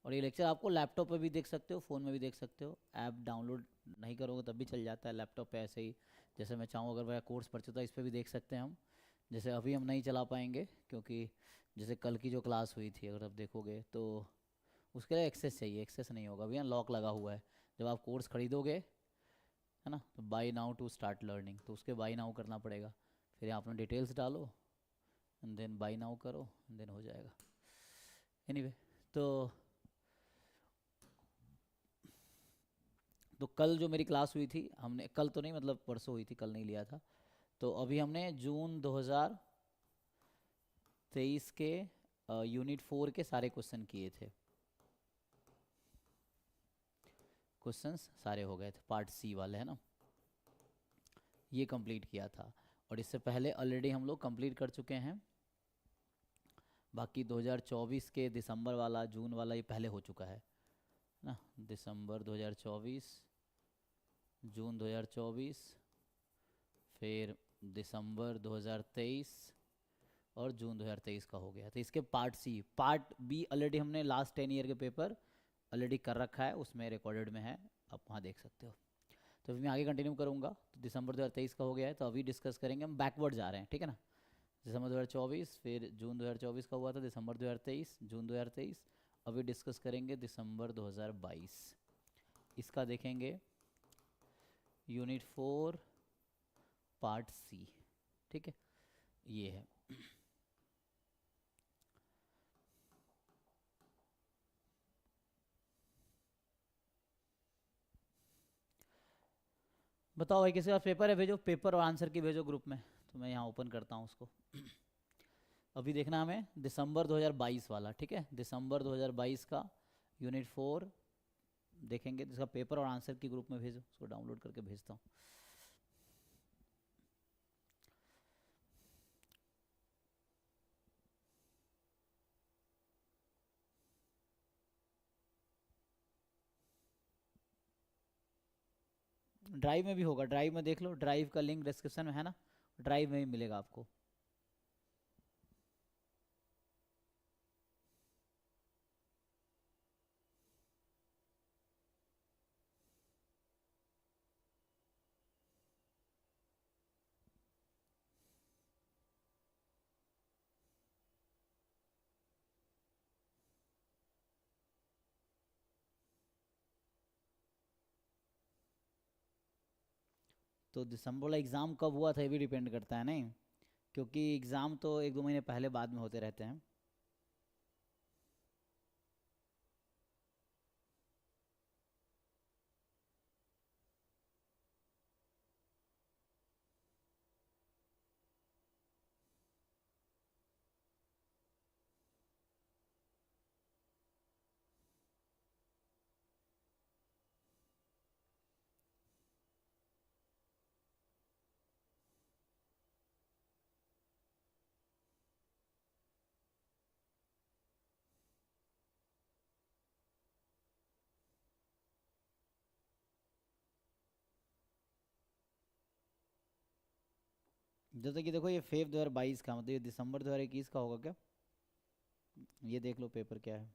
और ये लेक्चर आपको लैपटॉप पे भी देख सकते हो, फ़ोन में भी देख सकते हो। ऐप डाउनलोड नहीं करोगे तब भी चल जाता है, लैपटॉप पे ऐसे ही। जैसे मैं चाहूँ अगर मेरा कोर्स परचेज होता है, इस पे भी देख सकते हैं हम। जैसे अभी हम नहीं चला पाएंगे क्योंकि जैसे कल की जो क्लास हुई थी अगर आप देखोगे तो उसके लिए एक्सेस चाहिए, एक्सेस नहीं होगा भैया, लॉक लगा हुआ है। जब आप कोर्स खरीदोगे है ना, तो buy now to start learning, तो उसके बाई नाउ करना पड़ेगा। फिर यहाँ अपना डिटेल्स डालो एंड देन बाई नाउ करो एंड देन हो जाएगा। एनीवे, तो कल जो मेरी क्लास हुई थी, हमने कल तो नहीं मतलब परसों हुई थी, कल नहीं लिया था। तो अभी हमने जून 2023 के यूनिट 4 के सारे क्वेश्चन किए थे। क्वेश्चंस सारे हो गए थे, पार्ट सी वाले है ना, ये कंप्लीट किया था। और इससे पहले ऑलरेडी हम लोग कंप्लीट कर चुके हैं। बाकी 2024 के दिसंबर वाला, जून वाला, ये पहले हो चुका है ना। दिसंबर 2024, जून 2024, फिर दिसंबर 2023 और जून 2023 का हो गया। तो इसके part C, part B already हमने लास्ट 10 ईयर के पेपर ऑलरेडी कर रखा है, उसमें रिकॉर्डेड में है, आप वहाँ देख सकते हो। तो फिर मैं आगे कंटिन्यू करूँगा। तो दिसंबर 2023 का हो गया है, तो अभी डिस्कस करेंगे, हम बैकवर्ड जा रहे हैं, ठीक है ना। दिसंबर 2024, फिर जून 2024 का हुआ था, दिसंबर 2023, जून 2023। अभी डिस्कस करेंगे दिसंबर 2022। इसका देखेंगे यूनिट 4 पार्ट सी, ठीक है, ये है। बताओ भाई, किसी का पेपर है, भेजो पेपर और आंसर की भेजो ग्रुप में, तो मैं यहाँ ओपन करता हूँ उसको। अभी देखना हमें दिसंबर 2022 वाला, ठीक है, दिसंबर 2022 का यूनिट 4 देखेंगे। जिसका पेपर और आंसर की ग्रुप में भेजो, उसको डाउनलोड करके भेजता हूँ। ड्राइव में भी होगा, ड्राइव में देख लो, ड्राइव का लिंक डिस्क्रिप्शन में है ना, ड्राइव में ही मिलेगा आपको। तो दिसंबर वाला एग्ज़ाम कब हुआ था ये भी डिपेंड करता है नहीं, क्योंकि एग्ज़ाम तो 1-2 महीने पहले बाद में होते रहते हैं। जैसे कि देखो ये फेब 2022 का, मतलब ये दिसंबर 2021 का होगा क्या, ये देख लो पेपर क्या है।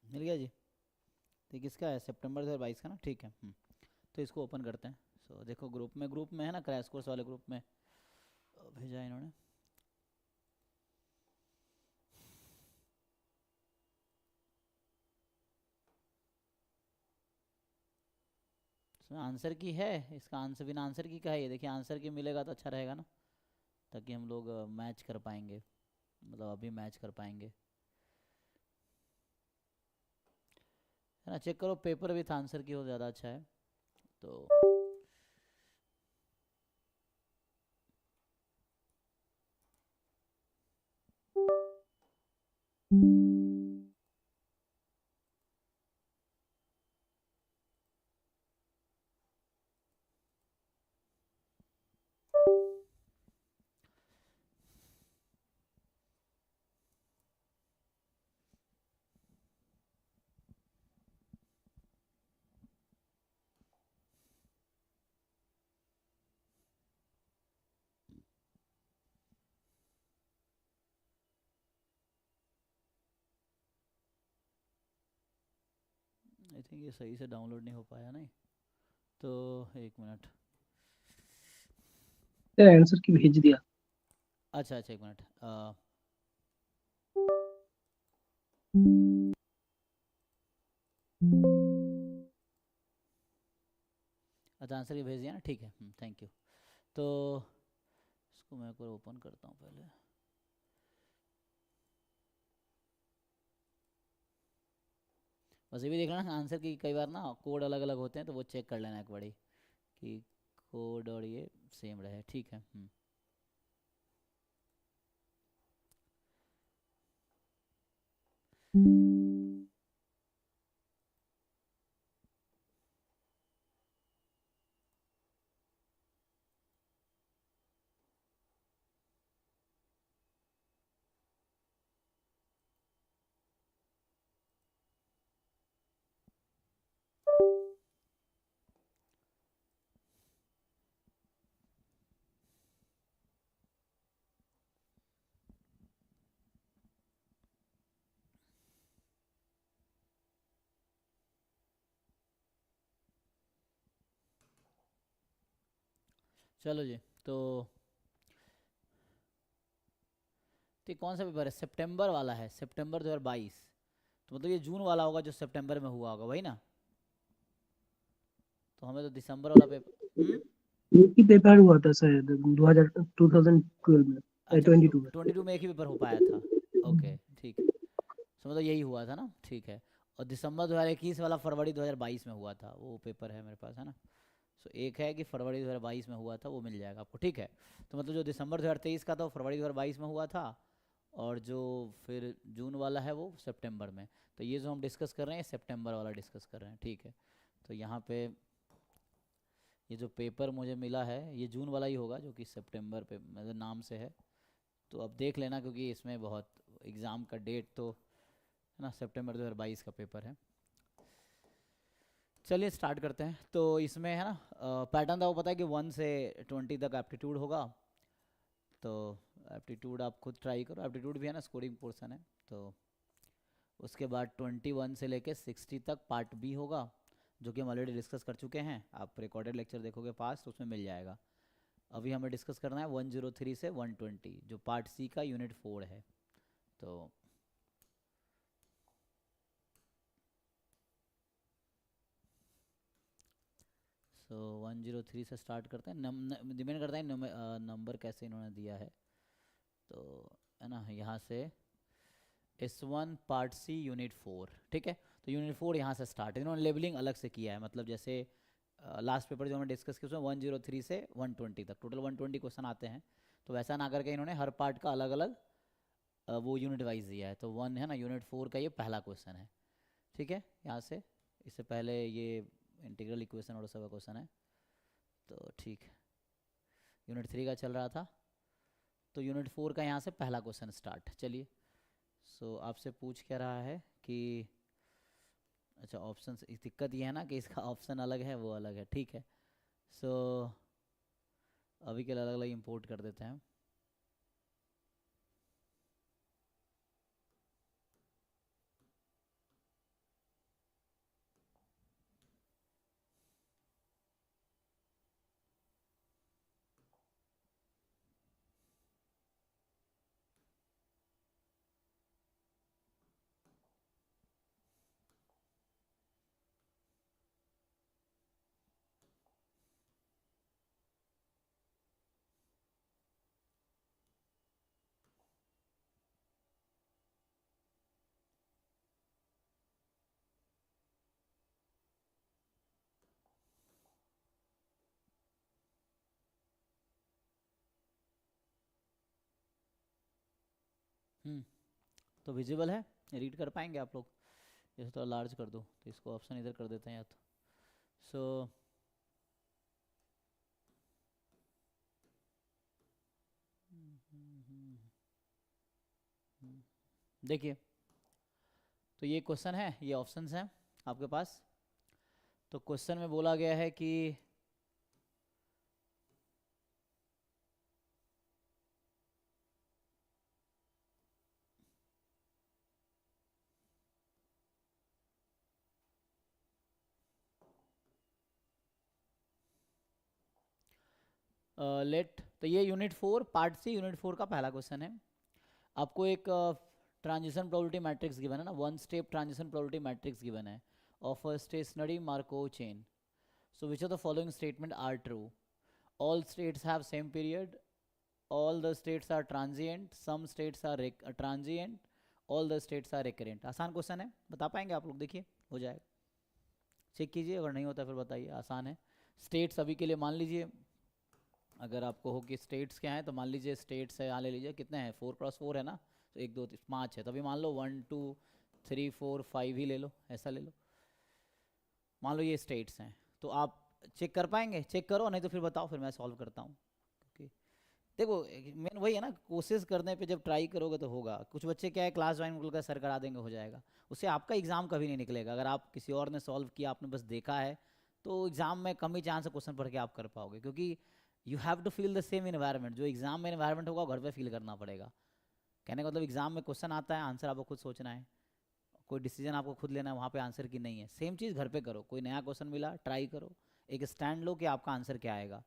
मिल गया जी। तो ये किसका है, सितंबर 2022 का ना, ठीक है। तो इसको ओपन करते हैं। सो देखो ग्रुप में है ना, क्रैश कोर्स वाले ग्रुप में भेजा है इन्होंने। इसमें आंसर की है, इसका आंसर बिना आंसर की का है, ये देखिए आंसर की मिलेगा तो अच्छा रहेगा ना, ताकि हम लोग मैच कर पाएंगे। मतलब अभी मैच कर पाएंगे, है ना। चेक करो पेपर विथ आंसर की हो, ज़्यादा अच्छा है। तो आई थिंक ये सही से डाउनलोड नहीं हो पाया, नहीं तो 1 मिनट। आंसर की भेज दिया। अच्छा अच्छा, 1 मिनट। अच्छा, आंसर ये भेज दिया ना, ठीक है, थैंक यू। तो इसको मैं एक बार ओपन करता हूँ पहले। बस ये भी देख लेना आंसर की, कई बार ना कोड अलग अलग होते हैं, तो वो चेक कर लेना एक बारी कि कोड और ये सेम रहे, ठीक है। चलो जी, तो ठीक, कौन सा पेपर है? सितंबर वाला है, सितंबर 2022। तो मतलब ये जून वाला होगा जो सितंबर में हुआ होगा, वही ना। तो हमें तो दिसंबर वाला पेपर एक ही पेपर हुआ था शायद 2012 में, अच्छा, 22 में। 22 में एक ही पेपर हो पाया था। ओके, ठीक है। तो मतलब यही हुआ था ना, ठीक है। और दिसंबर 2021 वाला फरवरी 2022 में हुआ था, वो पेपर है मेरे पास, है ना। सो एक है कि फरवरी 2022 में हुआ था, वो मिल जाएगा आपको, ठीक है। तो मतलब जो दिसंबर 2023 का था वो फरवरी 2022 में हुआ था, और जो फिर जून वाला है वो सितंबर में। तो ये जो हम डिस्कस कर रहे हैं सितंबर वाला डिस्कस कर रहे हैं, ठीक है। तो यहाँ पे ये जो पेपर मुझे मिला है ये जून वाला ही होगा, जो कि सितंबर पे मतलब नाम से है। तो अब देख लेना, क्योंकि इसमें बहुत एग्ज़ाम का डेट तो, है ना, सितंबर 2022 का पेपर है। चलिए स्टार्ट करते हैं। तो इसमें है ना पैटर्न था वो, पता है कि 1 से 20 तक एप्टीट्यूड होगा। तो एप्टीट्यूड आप खुद ट्राई करो, एप्टीट्यूड भी है ना स्कोरिंग पोर्सन है। तो उसके बाद 21 से लेके 60 तक पार्ट बी होगा, जो कि हम ऑलरेडी डिस्कस कर चुके हैं। आप रिकॉर्डेड लेक्चर देखोगे पास, तो उसमें मिल जाएगा। अभी हमें डिस्कस करना है 103 से 120, जो पार्ट सी का यूनिट 4 है। तो सो 103 से स्टार्ट करते हैं। डिपेंड करता है नंबर कैसे इन्होंने दिया है। तो है ना, यहाँ से S1 पार्ट सी यूनिट 4, ठीक है। तो यूनिट 4 यहाँ से स्टार्ट है, इन्होंने लेबलिंग अलग से किया है। मतलब जैसे लास्ट पेपर जो हमने डिस्कस किया उसमें 103 से 120 तक टोटल 120 क्वेश्चन आते हैं। तो वैसा ना करके इन्होंने हर पार्ट का अलग अलग वो यूनिट वाइज दिया है। तो वन है ना, यूनिट 4 का ये पहला क्वेश्चन है, ठीक है। यहाँ से इससे पहले ये इंटीग्रल इक्वेशन और सब क्वेश्चन है। तो ठीक है, यूनिट 3 का चल रहा था, तो यूनिट 4 का यहाँ से पहला क्वेश्चन स्टार्ट। चलिए, सो आपसे पूछ क्या रहा है कि, अच्छा ऑप्शन, दिक्कत ये है ना कि इसका ऑप्शन अलग है, वो अलग है, ठीक है। सो अभी के लिए अलग अलग इंपोर्ट कर देते हैं। तो विजिबल है, रीड कर पाएंगे आप लोग? जैसे थोड़ा लार्ज कर दो, तो इसको ऑप्शन इधर कर देते हैं या तो। सो देखिए, तो ये क्वेश्चन है, ये ऑप्शंस हैं आपके पास। तो क्वेश्चन में बोला गया है कि लेट, तो ये यूनिट 4 पार्ट सी यूनिट 4 का पहला क्वेश्चन है। आपको एक ट्रांजिशन प्रोबेबिलिटी मैट्रिक्स गिवन है ना, one step transition probability matrix given है of a stationary Markov chain. So which of the following statement are true? All states have same period, all the states are transient, some states are transient, all the states are recurrent। आसान question है, बता पाएंगे आप लोग? देखिए हो जाएगा, check कीजिए, अगर नहीं होता फिर बताइए। आसान है। स्टेट्स अभी के लिए मान लीजिए, अगर आपको हो कि स्टेट्स क्या है, तो मान लीजिए स्टेट्स है, यहाँ ले लीजिए, कितने हैं, 4x4 है ना, तो 1 2 3 5 है, तभी मान लो 1 2 3 4 5 ही ले लो, ऐसा ले लो। मान लो ये स्टेट्स हैं, तो आप चेक कर पाएंगे? चेक करो, नहीं तो फिर बताओ, फिर मैं सॉल्व करता हूँ। देखो मेन वही है ना, कोशिश करने पे जब ट्राई करोगे तो होगा। कुछ बच्चे क्या है, क्लास ज्वाइन कर सर करा देंगे, हो जाएगा, उससे आपका एग्जाम कभी नहीं निकलेगा। अगर आप किसी और ने सॉल्व किया, आपने बस देखा है, तो एग्जाम में कम ही चांस है क्वेश्चन पढ़ के आप कर पाओगे, क्योंकि you have to feel the same environment. जो एग्जाम में इन्वायरमेंट होगा घर पे फील करना पड़ेगा। कहने का मतलब एग्जाम में क्वेश्चन आता है, आंसर आपको खुद सोचना है, कोई डिसीजन आपको खुद लेना है, वहाँ पे आंसर की नहीं है। सेम चीज़ घर पे करो, कोई नया क्वेश्चन मिला, ट्राई करो, एक स्टैंड लो कि आपका आंसर क्या आएगा।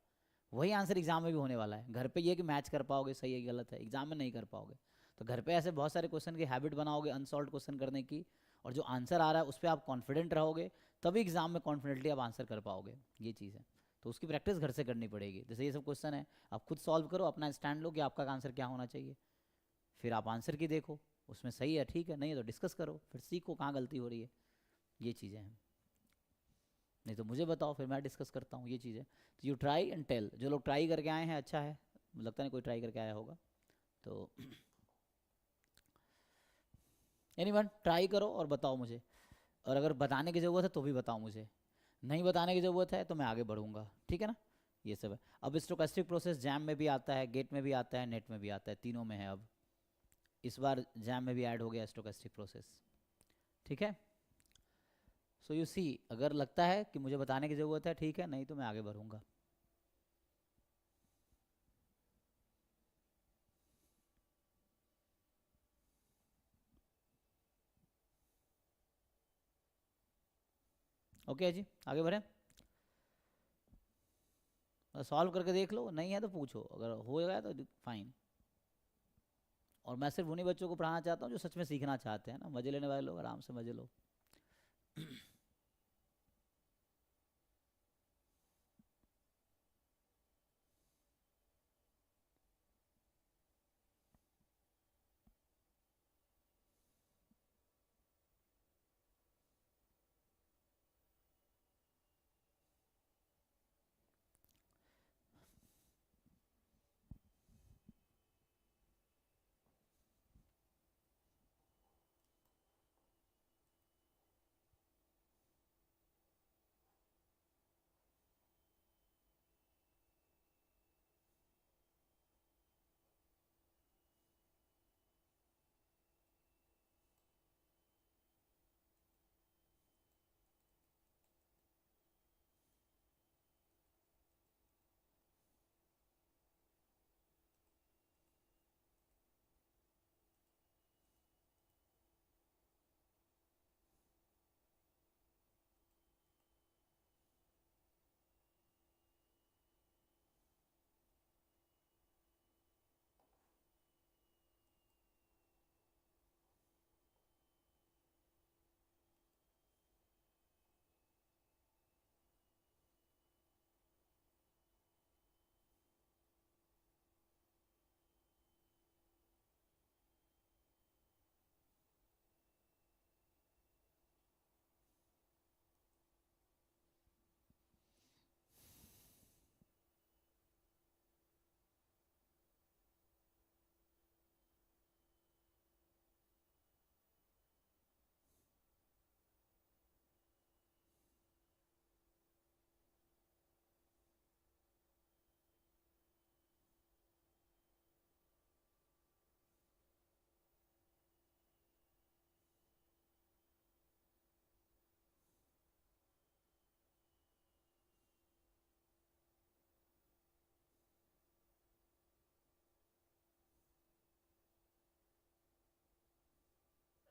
वही आंसर एग्जाम में भी होने वाला है। घर पे ये कि मैच कर पाओगे, सही है गलत है, एग्जाम में नहीं कर पाओगे। तो घर पे ऐसे बहुत सारे क्वेश्चन की हैबिट बनाओगे अनसॉल्व क्वेश्चन करने की, और जो आंसर आ रहा है उस पर आप कॉन्फिडेंट रहोगे, तभी एग्जाम में कॉन्फिडेंटली आप आंसर कर पाओगे। ये चीज़ है, तो उसकी प्रैक्टिस घर से करनी पड़ेगी। जैसे ये सब क्वेश्चन है, आप खुद सॉल्व करो, अपना स्टैंड लो कि आपका आंसर क्या होना चाहिए, फिर आप आंसर की देखो, उसमें सही है ठीक है, नहीं है तो डिस्कस करो, फिर सीखो कहाँ गलती हो रही है। ये चीज़ें हैं, नहीं तो मुझे बताओ, फिर मैं डिस्कस करता हूँ। ये चीज़ है, तो यू ट्राई एंड टेल। जो लोग ट्राई करके आए हैं अच्छा है, लगता नहीं कोई ट्राई करके आया होगा, तो एनीवन ट्राई करो और बताओ मुझे। और अगर बताने की ज़रूरत है तो भी बताओ मुझे, नहीं बताने की ज़रूरत है तो मैं आगे बढ़ूंगा, ठीक है ना। ये सब है। अब स्टोकेस्टिक प्रोसेस जैम में भी आता है, गेट में भी आता है, नेट में भी आता है, तीनों में है। अब इस बार जैम में भी ऐड हो गया स्टोकेस्टिक प्रोसेस, ठीक है। सो यू सी, अगर लगता है कि मुझे बताने की ज़रूरत है ठीक है, नहीं तो मैं आगे बढ़ूंगा। ओके जी, आगे बढ़ें। सॉल्व करके देख लो, नहीं है तो पूछो, अगर हो गया तो फाइन। और मैं सिर्फ उन्हीं बच्चों को पढ़ाना चाहता हूँ जो सच में सीखना चाहते हैं ना, मजे लेने वाले लोग आराम से मजे लो।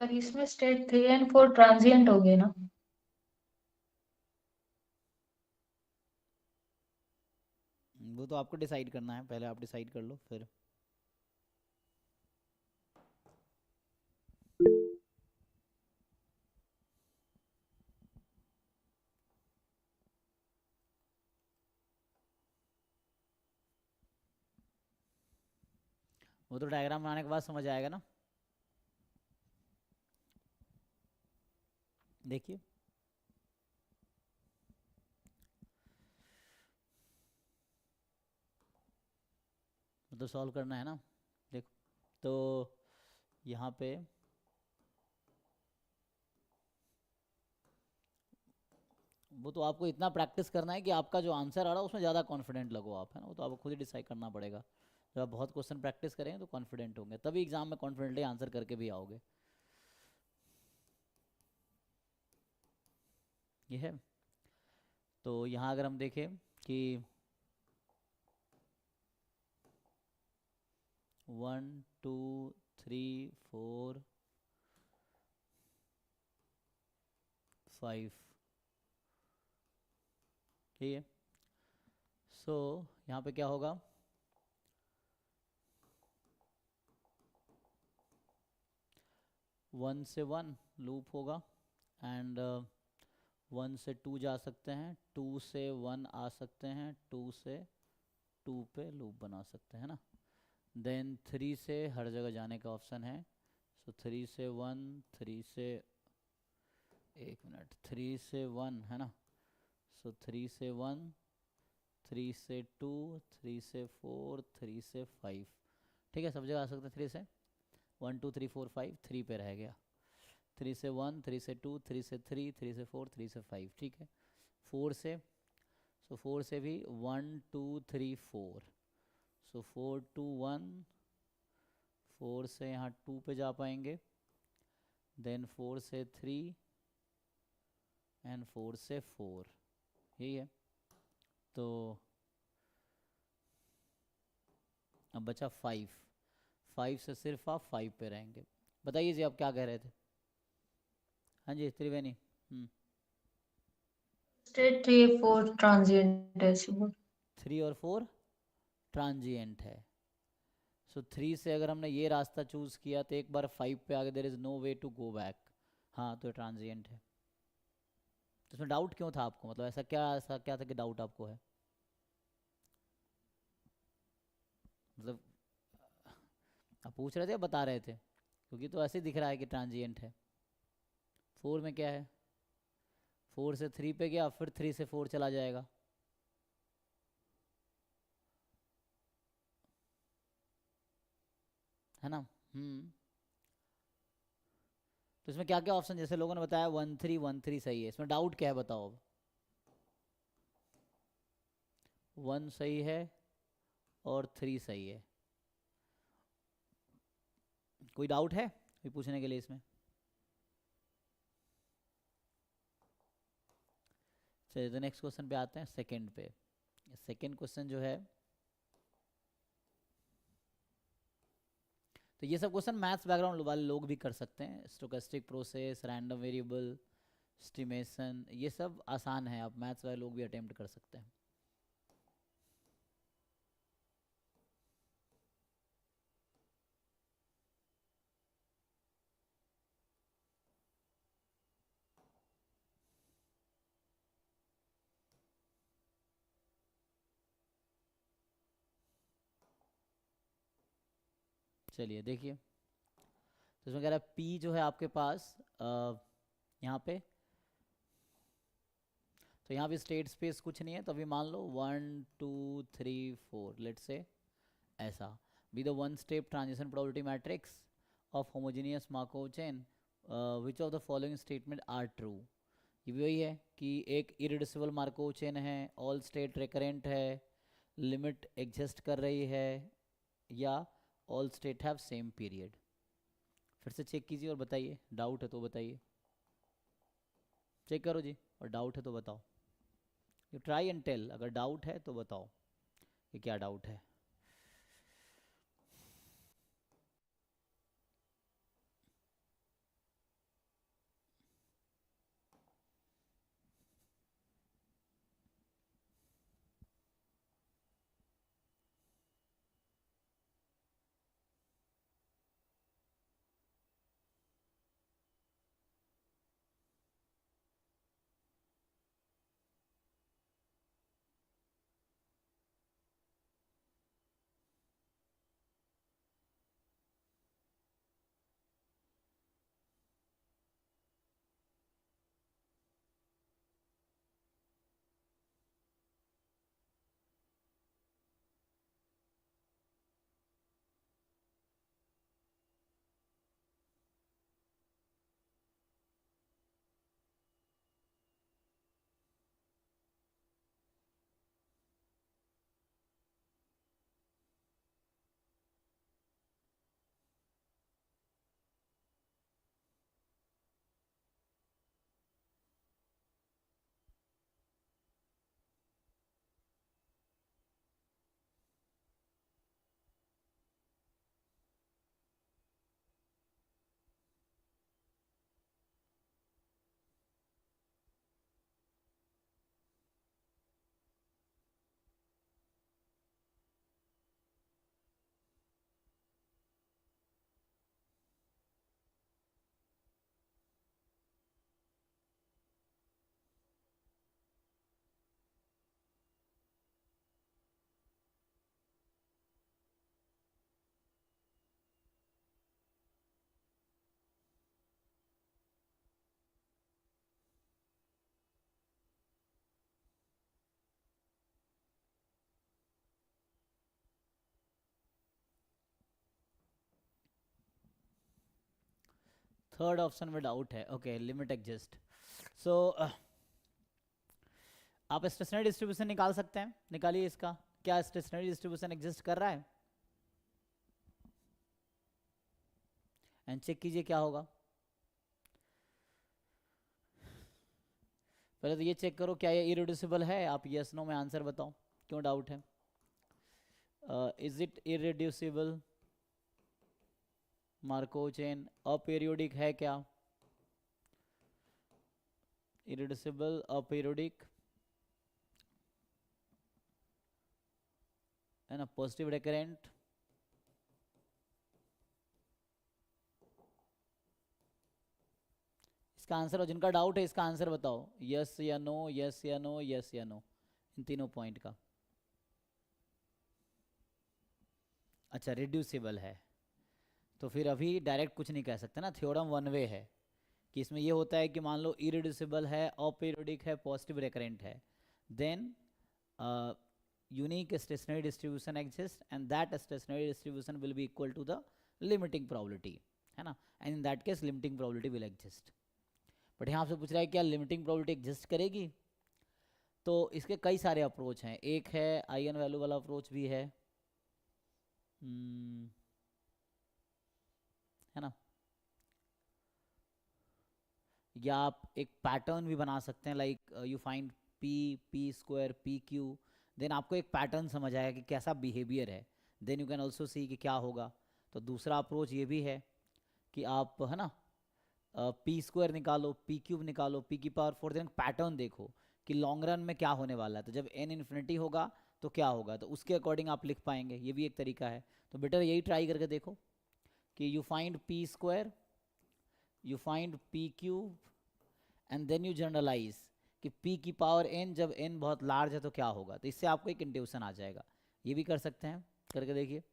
पर इसमें स्टेट 3 और 4 ट्रांजिएंट हो गए ना। वो तो आपको डिसाइड करना है, पहले आप डिसाइड कर लो फिर। वो तो डायग्राम बनाने के बाद समझ आएगा ना। देखिए मतलब सॉल्व करना है ना। देखो तो यहाँ पे वो तो आपको इतना प्रैक्टिस करना है कि आपका जो आंसर आ रहा है उसमें ज़्यादा कॉन्फिडेंट लगो आप, है ना। वो तो आपको खुद ही डिसाइड करना पड़ेगा। जब आप बहुत क्वेश्चन प्रैक्टिस करेंगे तो कॉन्फिडेंट होंगे, तभी एग्जाम में कॉन्फिडेंटली आंसर करके भी आओगे। ये है। तो यहाँ अगर हम देखें कि 1 2 3 4 5, ठीक है। सो यहाँ पे क्या होगा, 1 से 1 लूप होगा, एंड 1 से 2 जा सकते हैं, 2 से 1 आ सकते हैं, 2 से 2 पे लूप बना सकते हैं ना। देन 3 से हर जगह जाने का ऑप्शन है। सो 3 से 1, 3 से 3 से 1 है ना। सो 3 से 1, 3 से 2, 3 से 4, 3 से 5, ठीक है। सब जगह आ सकते हैं 3 से। 1 2 3 4 5, 3 पे रह गया। 3 से 1, 3 से 2, 3 से 3, 3 से 4, 3 से 5, ठीक है। 4 से, सो 4 से भी 1 2 3 4, सो 4 2 1, 4 से यहाँ 2 पे जा पाएंगे। देन 4 से 3 एंड 4 से 4, यही है। तो अब बचा 5, 5 से सिर्फ आप 5 पे रहेंगे। बताइए जी आप क्या कह रहे थे। हाँ जी त्रिवेणी। स्टेट 3 4 ट्रांजिएंट है ऐसे बोल। 3 और 4 ट्रांजिएंट है। सो 3 से अगर हमने ये रास्ता चूज किया तो एक बार 5 पे आगे there is no way to go back, हाँ तो ट्रांजिएंट है। तो इसमें डाउट क्यों था आपको, मतलब ऐसा क्या था कि डाउट आपको है, मतलब आप पूछ रहे थे या बता रहे थे, क्योंकि तो ऐसे ही दिख रहा है कि ट्रांजिएंट है। 4 में क्या है, 4 से 3 पे गया फिर 3 से 4 चला जाएगा, है ना। तो इसमें क्या क्या ऑप्शन, जैसे लोगों ने बताया 1 3 1 3 सही है, इसमें डाउट क्या है बताओ अब। 1 सही है और 3 सही है, कोई डाउट है कोई पूछने के लिए इसमें। चलिए तो नेक्स्ट क्वेश्चन पे आते हैं, सेकंड पे। सेकंड क्वेश्चन जो है, तो ये सब क्वेश्चन मैथ्स बैकग्राउंड वाले लोग भी कर सकते हैं। Stochastic process, random variable, estimation, ये सब आसान है, आप मैथ्स वाले लोग भी अटेम्प्ट कर सकते हैं। चलिए देखिए, तो इसमें कह रहा है P जो है आपके पास यहाँ पे, तो यहाँ पे स्टेट स्पेस कुछ नहीं है, तो अभी मान लो 1 2 3 4 लेट्स से ऐसा be the one step transition probability matrix of homogeneous Markov chain, which of the following statement are true. ये भी वही है कि एक इरिड्यूसिबल मार्कोव चेन है, ऑल स्टेट रिकरेंट है, लिमिट एग्जिस्ट कर रही है, या all state have same period. फिर से चेक कीजिए और बताइए, डाउट है तो बताइए, चेक करो जी, और डाउट है तो बताओ। यू ट्राई एंड टेल, अगर डाउट है तो बताओ कि क्या डाउट है। थर्ड ऑप्शन में डाउट है. Okay, limit exist. सो आप स्टेशनरी डिस्ट्रीब्यूशन निकाल सकते हैं. निकालिए इसका. क्या स्टेशनरी डिस्ट्रीब्यूशन एग्जिस्ट कर रहा है? एंड चेक कीजिए क्या होगा. पहले तो ये चेक करो क्या ये इरिड्यूसिबल है. आप यस नो में आंसर बताओ, क्यों डाउट है. Is it irreducible? Markov chain aperiodic है क्या? इरिड्यूसिबल, अपीरियोडिक है ना, पॉजिटिव रिकरेंट. इसका आंसर, और जिनका डाउट है इसका आंसर बताओ. यस या नो, यस या नो, यस या नो, इन तीनों पॉइंट का. अच्छा, रिड्यूसिबल है तो फिर अभी डायरेक्ट कुछ नहीं कह सकते ना. थ्योरम वन वे है कि इसमें ये होता है कि मान लो इरिड्यूसिबल है, अपीरियोडिक है, पॉजिटिव रिकरेंट है, then unique stationary distribution exists and that stationary distribution will be equal to the limiting probability, है ना. and in that case limiting probability will exist. But यहाँ आपसे पूछ रहा है क्या लिमिटिंग प्रोबेबिलिटी एग्जिस्ट करेगी. तो इसके कई सारे अप्रोच हैं. एक है आइगन वैल्यू वाला अप्रोच भी है ना. या आप एक पैटर्न भी बना सकते हैं, like you find P square P cube. Then आपको एक पैटर्न समझ आएगा कि कैसा बिहेवियर है. Then you can also see कि क्या होगा. तो दूसरा अप्रोच ये भी है कि आप, है ना, पी स्क्वायर निकालो, पी क्यूब निकालो, पी की पावर 4, देन पैटर्न देखो कि लॉन्ग रन में क्या होने वाला है. तो जब एन इन्फिनिटी होगा तो क्या होगा, तो उसके अकॉर्डिंग आप लिख पाएंगे. ये भी एक तरीका है. तो बेटर यही ट्राई करके देखो कि you find P square, you find P cube, and then you generalise कि p की पावर n, जब n बहुत लार्ज है तो क्या होगा. तो इससे आपको एक इंट्यूशन आ जाएगा. ये भी कर सकते हैं, करके देखिए.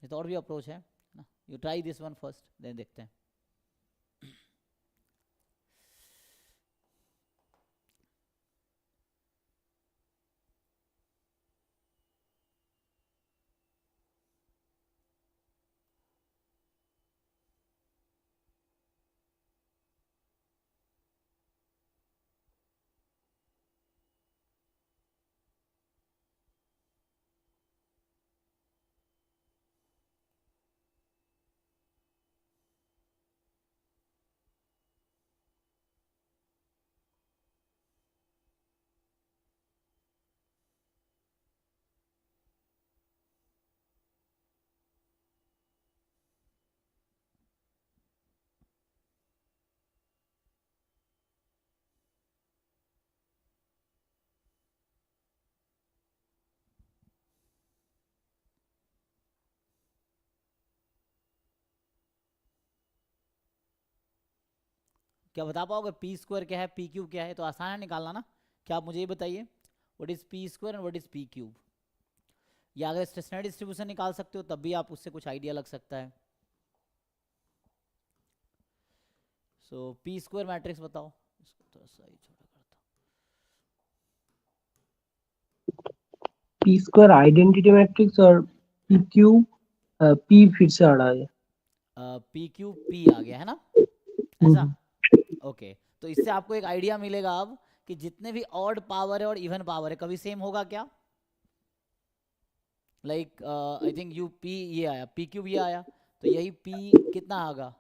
ये तो और भी अप्रोच है ना. You try this one first, then देखते हैं. क्या बता पाओगे पी स्क्वायर क्या है, पी क्यूब क्या है? तो आसान है निकालना ना. क्या आप मुझे ये बताइए, what is P square and what is P cube. या अगर स्टेशनरी डिस्ट्रीब्यूशन निकाल सकते हो तब भी आप उससे कुछ आइडिया लग सकता है. सो पी स्क्वायर मैट्रिक्स बताओ. इसको थोड़ा सा ही छोटा करता हूं. पी स्क्वायर आइडेंटिटी मैट्रिक्स और पी क्यू पी फिर से आ रहा है. पी क्यूब पी आ गया है ना, ऐसा. ओके तो इससे आपको एक आइडिया मिलेगा अब कि जितने भी ऑड पावर है और इवन पावर है कभी सेम होगा क्या. Like I think U P ये आया, पी क्यूब ये आया, तो यही पी कितना आएगा,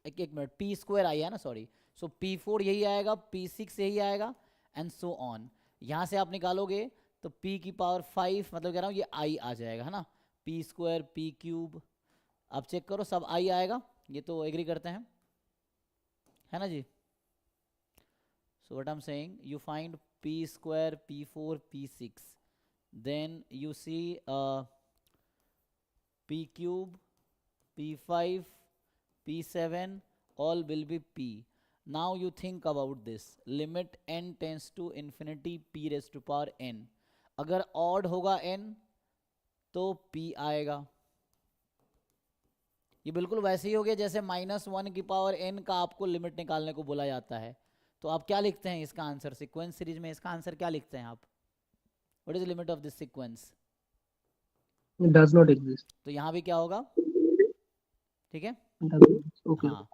एक मिनट, पी स्क्वायर आई है ना, सॉरी. सो पी 4 यही आएगा, पी 6 यही आएगा, एंड सो ऑन. यहाँ से आप निकालोगे तो पी की पावर 5, मतलब कह रहा हूँ ये आई आ जाएगा, है ना. पी स्क्वायर पी क्यूब, आप चेक करो सब आई आएगा. ये तो एग्री करते हैं, है ना जी. So what I'm saying, you find p square, p4, p6, then you see p cube, p5, p7, all will be p. Now you think about this, limit n tends to infinity p raised to power n. अगर odd होगा n तो p आएगा. ये बिल्कुल वैसे ही हो गया जैसे -1 की पावर n का आपको लिमिट निकालने को बोला जाता है. तो आप क्या लिखते हैं इसका आंसर, सीक्वेंस सीरीज में इसका आंसर क्या लिखते हैं आप. What is limit of this sequence. Does not exist. तो यहाँ भी क्या होगा, ठीक है, ओके। हाँ,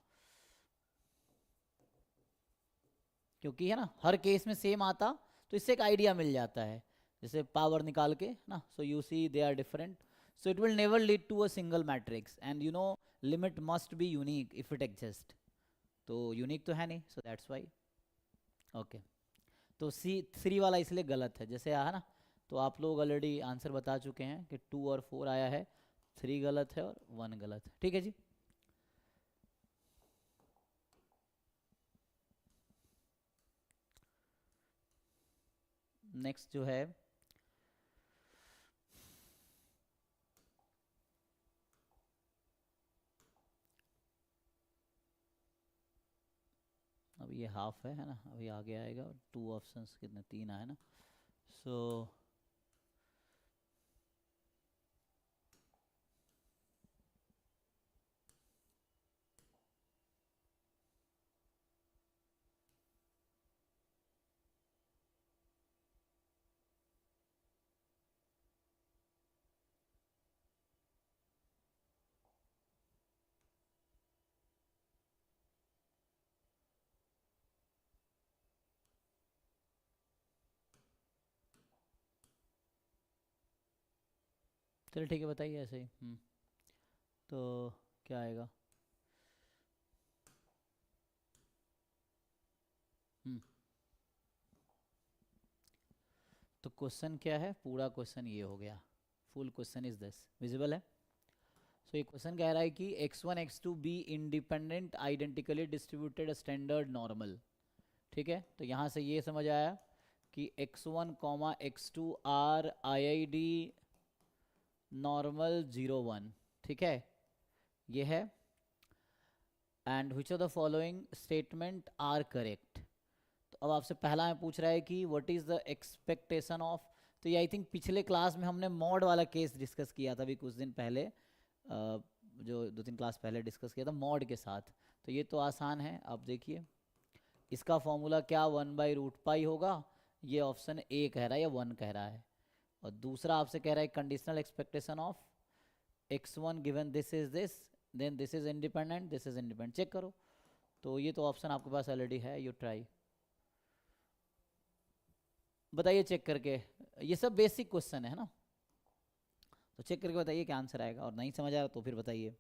क्योंकि है ना हर केस में सेम आता, तो इससे एक आइडिया मिल जाता है, जैसे पावर निकाल के ना, so you see they are different, so it will never lead to a single matrix, and you know limit must be unique if it exist, तो यूनिक तो है नहीं, सो दैट्स वाई। ओके, तो सी 3 वाला इसलिए गलत है, जैसे है ना, तो आप लोग ऑलरेडी आंसर बता चुके हैं कि 2 और 4 आया है, 3 गलत है और 1 गलत है, ठीक है जी। नेक्स्ट जो है, अब ये हाफ है ना, अभी आगे आएगा, 2 ऑप्शंस कितने, 3 आए ना, सो चलो ठीक है, बताइए ऐसे ही। तो क्या आएगा? हम्म तो क्वेश्चन क्या है, पूरा क्वेश्चन ये हो गया, full question is this, visible है? सो ये क्वेश्चन कह रहा है कि x1 x2 be independent identically distributed standard normal, ठीक है, तो यहाँ से ये समझ आया कि x1 comma x2 are IID normal 0 1, ठीक है, ये है, and which of the following statement are correct. तो अब आपसे पहला में पूछ रहा है कि what is the expectation of, तो ये आई थिंक पिछले क्लास में हमने मॉड वाला केस डिस्कस किया था अभी कुछ दिन पहले, जो 2-3 क्लास पहले डिस्कस किया था मॉड के साथ, तो ये तो आसान है, आप देखिए इसका फॉर्मूला क्या 1/√पाई होगा, ये ऑप्शन ए कह रहा है या 1 कह रहा है, और दूसरा आपसे कह रहा है conditional expectation of x1 given this is this, then this is independent, this is independent, check करो, तो ये तो ऑप्शन आपके पास ऑलरेडी है, यू ट्राई, बताइए चेक करके, ये सब बेसिक क्वेश्चन है ना, तो चेक करके बताइए क्या आंसर आएगा, और नहीं समझ आ रहा तो फिर बताइए।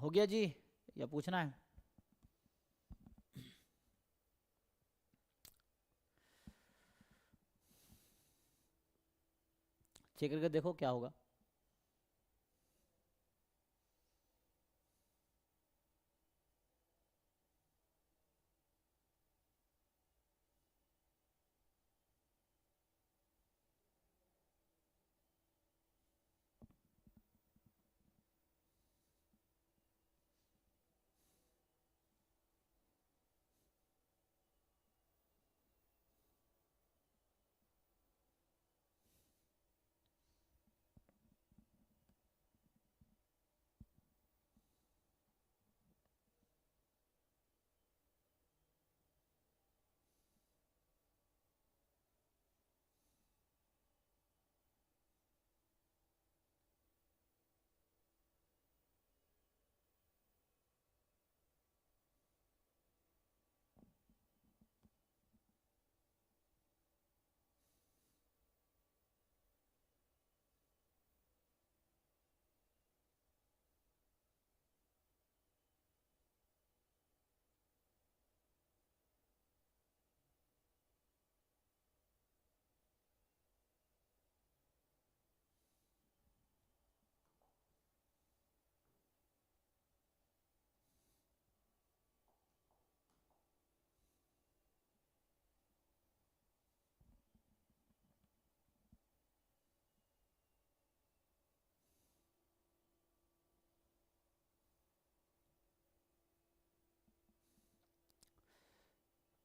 हो गया जी या पूछना है? चेक करके देखो क्या होगा।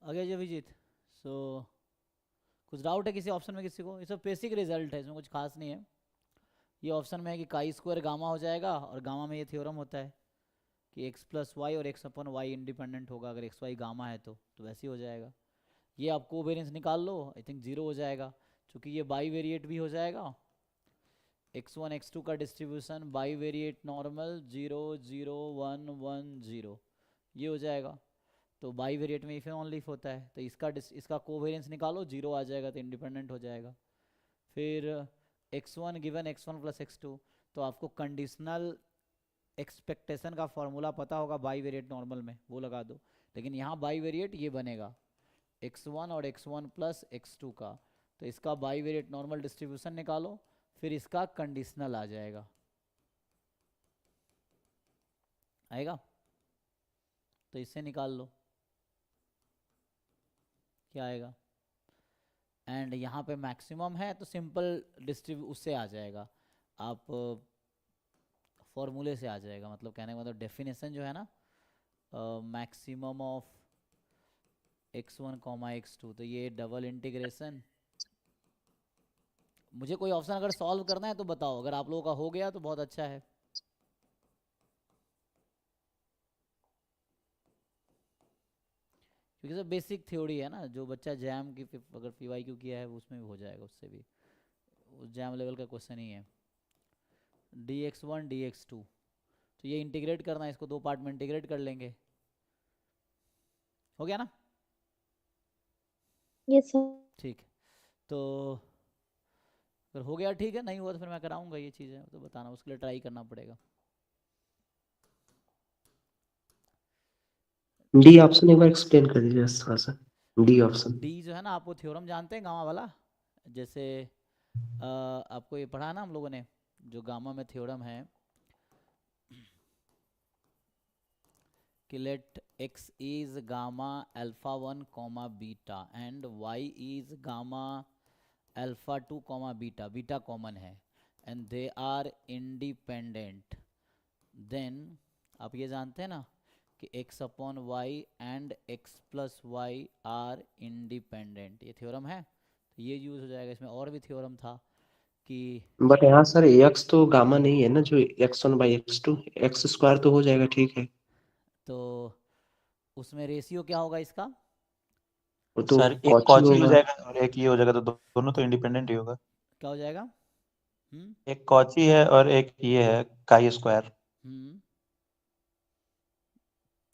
आ गया जी अभिजीत। सो कुछ डाउट है किसी ऑप्शन में किसी को? ये सब बेसिक रिजल्ट है, इसमें कुछ खास नहीं है। ये ऑप्शन में है कि काई स्क्वायर गामा हो जाएगा, और गामा में ये थ्योरम होता है कि एक्स प्लस वाई और एक्स अपन वाई इंडिपेंडेंट होगा अगर एक्स वाई गामा है तो वैसे ही हो जाएगा। ये आप कोवेरियंस निकाल लो, आई थिंक 0 हो जाएगा, क्योंकि ये बाई वेरिएट भी हो जाएगा। x1 x2 का डिस्ट्रीब्यूशन बाई वेरिएट नॉर्मल 0 0 1 1 0 ये हो जाएगा। तो बाई वेरिएट में इफ ऑन लीफ होता है, तो इसका कोवेरियंस निकालो, 0 आ जाएगा तो इंडिपेंडेंट हो जाएगा। फिर x1 given x1 plus x2, तो आपको कंडीशनल एक्सपेक्टेशन का फॉर्मूला पता होगा बाई वेरिएट नॉर्मल में, वो लगा दो। लेकिन यहाँ बाई वेरिएट ये बनेगा x1 और x1 प्लस x2 का, तो इसका बाई वेरिएट नॉर्मल डिस्ट्रीब्यूशन निकालो, फिर इसका कंडीशनल आ जाएगा, आएगा तो इससे निकाल लो क्या आएगा। एंड यहाँ पे मैक्सिमम है तो सिंपल डिस्ट्रीब्यू उससे आ जाएगा, आप फॉर्मूले से आ जाएगा। मतलब कहने का मतलब डेफिनेशन जो है ना, maximum of x1 comma x2, तो ये डबल इंटीग्रेशन। मुझे कोई ऑप्शन अगर सॉल्व करना है तो बताओ, अगर आप लोगों का हो गया तो बहुत अच्छा है। क्योंकि सब बेसिक थ्योरी है ना, जो बच्चा जैम की अगर PYQ किया है उसमें भी हो जाएगा, उससे भी जैम लेवल का क्वेश्चन ही है। dx1 dx2, तो ये इंटीग्रेट करना है, इसको दो पार्ट में इंटीग्रेट कर लेंगे, हो गया ना? Yes sir. ठीक, तो अगर हो गया ठीक है, नहीं हुआ तो फिर मैं कराऊंगा ये चीज़ें, तो बताना, उसके लिए ट्राई करना पड़ेगा। डी ऑप्शन एक बार एक्सप्लेन कर दीजिए थोड़ा सा। डी ऑप्शन, डी जो है ना, आप वो थ्योरम जानते हैं गामा वाला, जैसे आपको ये पढ़ा ना हम लोगों ने, जो गामा में थ्योरम है कि let x is gamma alpha 1 comma beta and y is gamma alpha 2 comma beta, beta common है and they are independent, then आप ये जानते हैं ना कि x upon Y and x plus Y are independent, ये थ्योरम है, तो ये यूज हो जाएगा। इसमें और भी थ्योरम था कि बट यहाँ सर एक्स तो गामा नहीं है ना, जो x1 by x2, x square तो हो जाएगा, ठीक है। तो उसमें रेशियो क्या होगा इसका? वो तो सर एक कॉची कॉची हो होगा। जाएगा और एक ये हो जाएगा, तो दोनों तो इंडिपेंडेंट ही होगा। क्या हो जाएगा? एक कॉची है और एक ये है काई स्क्वायर।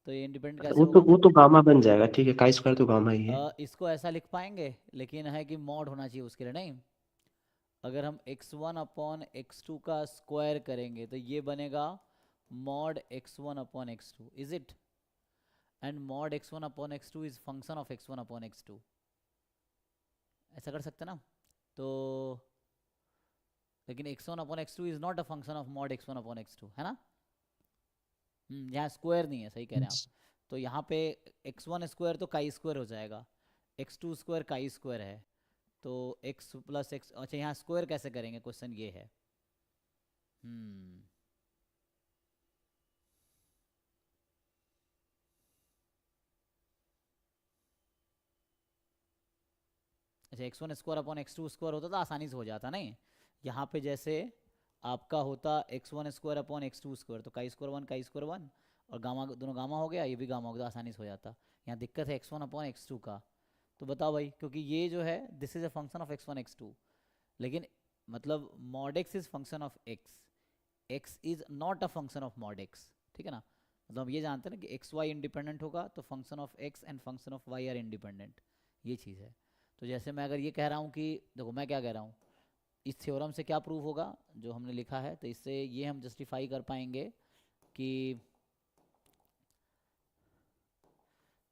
तो ये इंडिपेंडेंट कैसे वो होगा? तो गामा बन जाएगा, ठीक है, काई स्क्वायर तो गामा ही है। इसको ऐसा लिख पाएंगे, लेकिन है कि मॉड होना चाहिए उसके लिए, नहीं। अगर हम x1 अपॉन x2 का स्क्वायर करेंगे तो ये बनेगा mod x1 upon x2, is it? And mod x1 upon x2 is function of x1 upon x2. ऐसा कर सकते ना? तो लेकिन x1 upon x2 is not a function of mod x1 upon x2, है ना? यहाँ स्क्वायर नहीं है, सही कह रहे हैं आप। तो यहाँ पे x1 स्क्वायर तो काई स्क्वायर हो जाएगा, x2 स्क्वायर काई स्क्वायर है, तो x प्लस x, अच्छा यहाँ स्क्वायर कैसे करेंगे, क्वेश्चन ये है। अच्छा x1 square upon x2 square होता तो आसानी से हो जाता नहीं, यहाँ पे जैसे आपका होता x1 square upon x2 square, तो काई स्क्वायर 1 काई स्क्वायर 1 और गामा दोनों गामा हो गया, ये भी गामा हो गया, आसानी से हो जाता। यहाँ दिक्कत है x1 अपॉन x2 का, तो बताओ भाई, क्योंकि ये जो है this is a function of x1 x2, लेकिन मतलब mod x is function of x is not a function of mod x, ठीक है ना। मतलब हम ये जानते हैं ना कि x y इंडिपेंडेंट होगा तो function of x and function of y are independent, ये चीज़ है। तो जैसे मैं अगर ये कह रहा हूँ कि देखो मैं क्या कह रहा हूँ, इस थ्योरम से क्या प्रूव होगा जो हमने लिखा है, तो इससे ये हम जस्टिफाई कर पाएंगे कि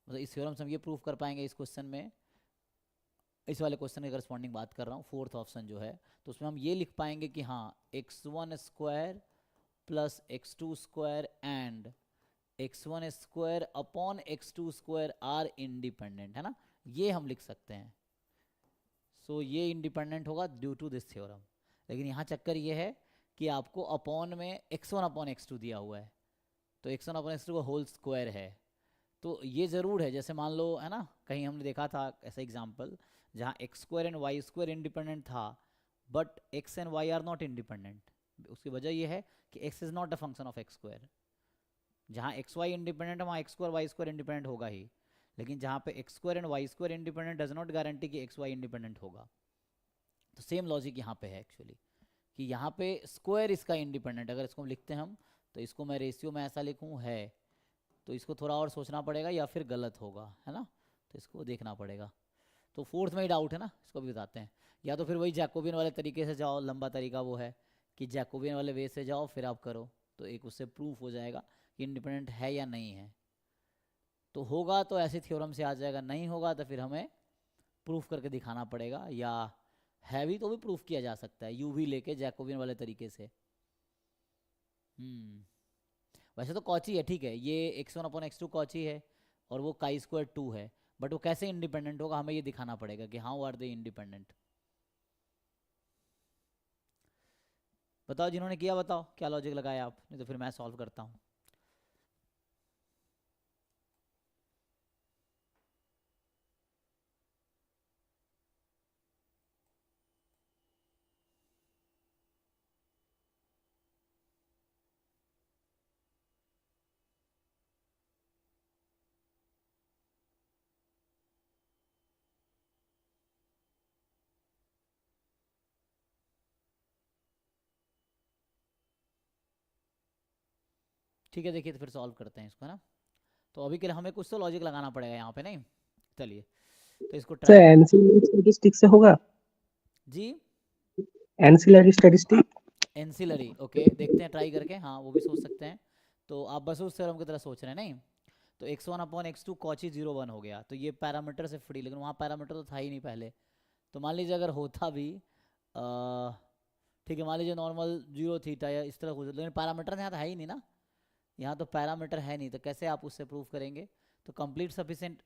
मतलब इस थ्योरम से हम ये प्रूव कर पाएंगे इस क्वेश्चन में, इस वाले क्वेश्चन के करस्पॉन्डिंग बात कर रहा हूँ, फोर्थ ऑप्शन जो है, तो उसमें हम ये लिख पाएंगे कि हाँ x1 square plus x2 square and x1 square upon x2 square are independent, है ना, ये हम लिख सकते हैं। सो ये इंडिपेंडेंट होगा ड्यू टू दिस थ्योरम। लेकिन यहाँ चक्कर ये है कि आपको अपॉन में x1 अपॉन x2 दिया हुआ है, तो x1 अपॉन x2 का होल स्क्वायर है, तो ये ज़रूर है, जैसे मान लो है ना, कहीं हमने देखा था ऐसा एग्जाम्पल जहाँ X square and Y square independent था but X and Y are not independent. उसकी वजह ये है कि X is not a function of X square. जहाँ एक्स वाई इंडिपेंडेंट है वहाँ X square Y square independent होगा ही, लेकिन जहाँ पे X square and Y square independent does not guarantee कि एक्स वाई इंडिपेंडेंट होगा। तो सेम लॉजिक यहाँ पे है एक्चुअली, कि यहाँ पे स्क्वायर इसका इंडिपेंडेंट, अगर इसको लिखते हैं हम तो इसको मैं रेशियो में ऐसा लिखूँ है, तो इसको थोड़ा और सोचना पड़ेगा या फिर गलत होगा, है ना, तो इसको देखना पड़ेगा। तो फोर्थ में ही डाउट है ना, इसको भी बताते हैं। या तो फिर वही जैकोबियन वाले तरीके से जाओ, लंबा तरीका वो है कि जैकोबियन वाले वे से जाओ फिर आप करो, तो एक उससे प्रूफ हो जाएगा कि इंडिपेंडेंट है या नहीं है। तो होगा तो ऐसे थ्योरम से आ जाएगा, नहीं होगा तो फिर हमें प्रूफ करके दिखाना पड़ेगा, या है भी तो भी प्रूफ किया जा सकता है यू भी लेके जैकोबियन वाले तरीके से। वैसे तो कॉची है, ठीक है, ये x1 अपॉन x2 कॉची है और वो काई स्क्वायर 2 है, बट वो कैसे इंडिपेंडेंट होगा हमें ये दिखाना पड़ेगा कि हाउ आर दे इंडिपेंडेंट। बताओ जिन्होंने किया, बताओ क्या लॉजिक लगाया आप, नहीं तो फिर मैं सॉल्व करता हूँ। ठीक है, देखिए तो फिर सॉल्व करते हैं इसको, है ना। तो अभी के लिए हमें कुछ तो लॉजिक लगाना पड़ेगा यहाँ पे, नहीं, चलिए तो इसको ट्राई एंसिलरी स्टैटिस्टिक से होगा जी, एंसिलरी स्टैटिस्टिक। एंसिलरी, ओके देखते हैं ट्राई करके, हाँ वो भी सोच सकते हैं। तो आप बस उस थ्योरम की तरह सोच रहे हैं, नहीं, तो x1 अपॉन x2 कॉची 0 1 हो गया, तो ये पैरामीटर से फ्री, लेकिन वहाँ पैरामीटर तो था ही नहीं पहले। तो मान लीजिए अगर होता भी ठीक है, मान लीजिए नॉर्मल 0 थीटा या इस तरह कुछ, लेकिन पैरामीटर यहाँ तो है ही नहीं ना, यहाँ तो पैरामीटर है नहीं, तो कैसे आप उससे प्रूव करेंगे। तो कंप्लीट सफिशिएंट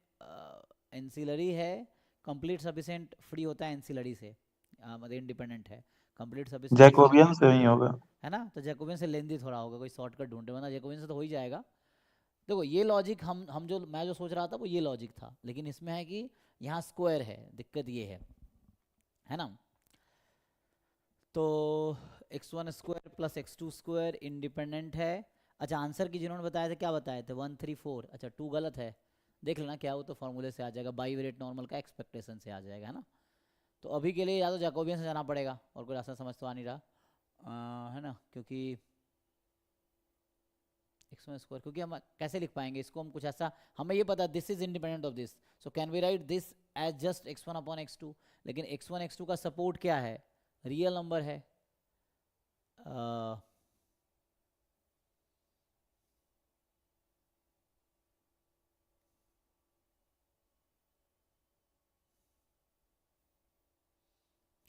एंसिलरी है, कंप्लीट सफिशिएंट फ्री होता है एंसिलरी से, मतलब इंडिपेंडेंट है, कंप्लीट सफिशिएंट जैकोबियन से ही होगा। है ना। तो जैकोबियन से लेंदी थोड़ा होगा, कोई शॉर्टकट ढूंढे, वरना जैकोबियन से तो हो ही जाएगा। देखो ये लॉजिक हम जो मैं जो सोच रहा था वो ये लॉजिक था, लेकिन इसमें है कि यहाँ स्क्वायर है, दिक्कत ये है ना। तो x1 square plus x2 square independent है। अच्छा आंसर की जिन्होंने बताया था क्या बताए थे, 1 3 4, अच्छा 2 गलत है, देख लेना क्या हो, तो फॉर्मूले से आ जाएगा, बाईवेरिएट नॉर्मल का एक्सपेक्टेशन से आ जाएगा, है ना। तो अभी के लिए या तो जैकोबियन से जाना पड़ेगा, और कोई रास्ता समझ तो आ नहीं रहा, है ना, क्योंकि x1 स्क्वायर, क्योंकि हम कैसे लिख पाएंगे इसको, हम कुछ ऐसा, हमें ये पता this is independent of this, so can we write this as just x1 upon x2, लेकिन x1 x2 का सपोर्ट क्या है, रियल नंबर है,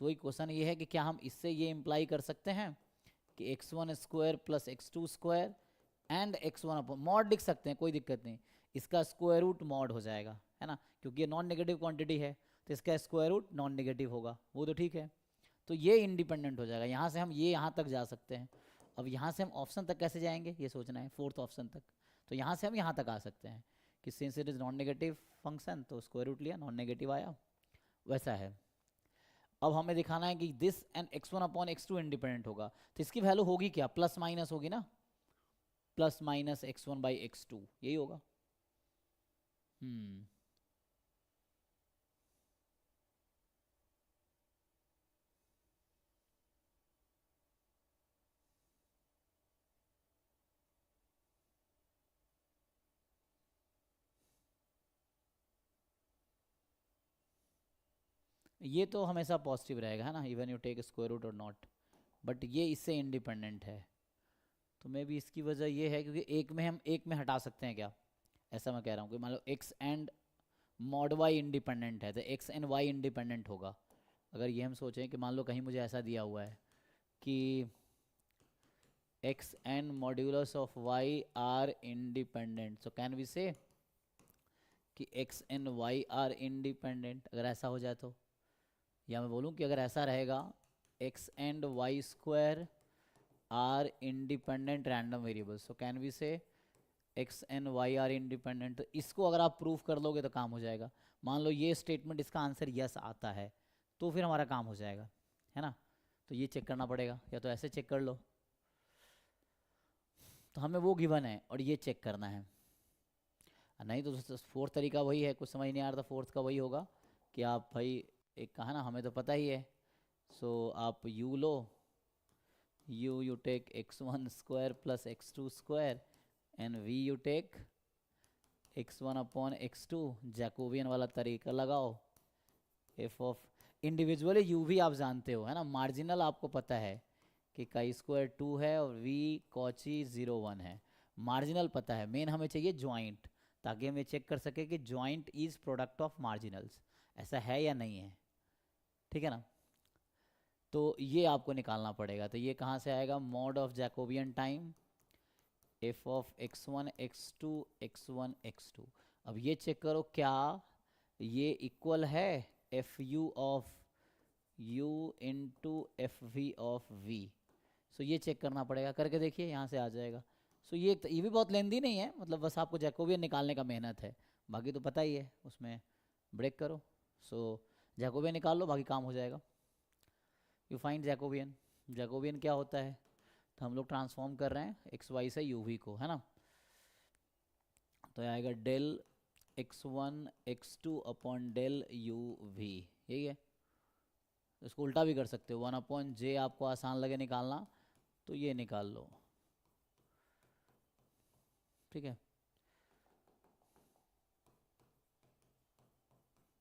तो वही क्वेश्चन ये है कि क्या हम इससे ये इम्प्लाई कर सकते हैं कि x1 square plus x2 square and x1 upon mod लिख सकते हैं, कोई दिक्कत नहीं, इसका स्क्वायर रूट मॉड हो जाएगा, है ना, क्योंकि ये नॉन नेगेटिव क्वांटिटी है तो इसका स्क्वायर रूट नॉन नेगेटिव होगा, वो तो ठीक है। तो ये इंडिपेंडेंट हो जाएगा, यहाँ से हम ये यहाँ तक जा सकते हैं। अब यहाँ से हम ऑप्शन तक कैसे जाएंगे ये सोचना है, फोर्थ ऑप्शन तक। तो यहाँ से हम यहाँ तक आ सकते हैं कि since it is non negative function तो स्क्वायर रूट लिया, नॉन नेगेटिव आया, वैसा है। अब हमें दिखाना है कि this and x1 upon x2 independent होगा, तो इसकी वैल्यू होगी क्या, प्लस माइनस होगी ना, plus minus x1 by x2, यही होगा। ये तो हमेशा पॉजिटिव रहेगा, है ना, even you take square root और नॉट, बट ये इससे इंडिपेंडेंट है। तो मे भी इसकी वजह ये है क्योंकि एक में हम एक में हटा सकते हैं क्या, ऐसा मैं कह रहा हूँ कि मान लो x and mod y independent है तो x एंड y इंडिपेंडेंट होगा। अगर ये हम सोचें कि मान लो कहीं मुझे ऐसा दिया हुआ है कि x and modulus of y are independent, so can we say कि x and y are independent, अगर ऐसा हो जाए तो, या मैं बोलूँ कि अगर ऐसा रहेगा x and y square are independent random variables, so can we say x and y are independent. तो इसको अगर आप प्रूफ कर लोगे तो काम हो जाएगा। मान लो ये स्टेटमेंट इसका आंसर यस आता है तो फिर हमारा काम हो जाएगा, है ना। तो ये चेक करना पड़ेगा, या तो ऐसे चेक कर लो, तो हमें वो गिवन है और ये चेक करना है, नहीं तो फोर्थ तरीका वही है, कुछ समझ नहीं आ रहा था, फोर्थ का वही होगा कि आप भाई एक कहा ना, हमें तो पता ही है, सो आप u लो, you take x1 square plus x2 square and v you take x1 upon x2, Jacobian वाला तरीका लगाओ, f ऑफ इंडिविजुअली u भी आप जानते हो, है ना, मार्जिनल आपको पता है कि काई स्क्वायर 2 है और v कॉची 0 1 है, मार्जिनल पता है, मेन हमें चाहिए ज्वाइंट, ताकि हम ये चेक कर सके कि ज्वाइंट इज प्रोडक्ट ऑफ मार्जिनल्स, ऐसा है या नहीं है, ठीक है ना। तो ये आपको निकालना पड़ेगा, तो ये कहाँ से आएगा, mod of Jacobian time f of x1 x2 x1 x2। अब ये चेक करो क्या ये इक्वल है F U of u into F V of v, so ये चेक करना पड़ेगा, करके देखिए यहाँ से आ जाएगा। सो ये भी बहुत लेंदी नहीं है, मतलब बस आपको जैकोबियन निकालने का मेहनत है, बाकी तो पता ही है, उसमें ब्रेक करो, सो जैकोबियन निकाल लो, बाकी काम हो जाएगा। यू फाइंड जैकोबियन, जैकोबियन क्या होता है, तो हम लोग ट्रांसफॉर्म कर रहे हैं एक्स वाई से यू वी को, है ना, तो आएगा del x1 x2 upon del U V, यही है। इसको उल्टा भी कर सकते हो, 1 अपॉन जे आपको आसान लगे निकालना तो ये निकाल लो, ठीक है,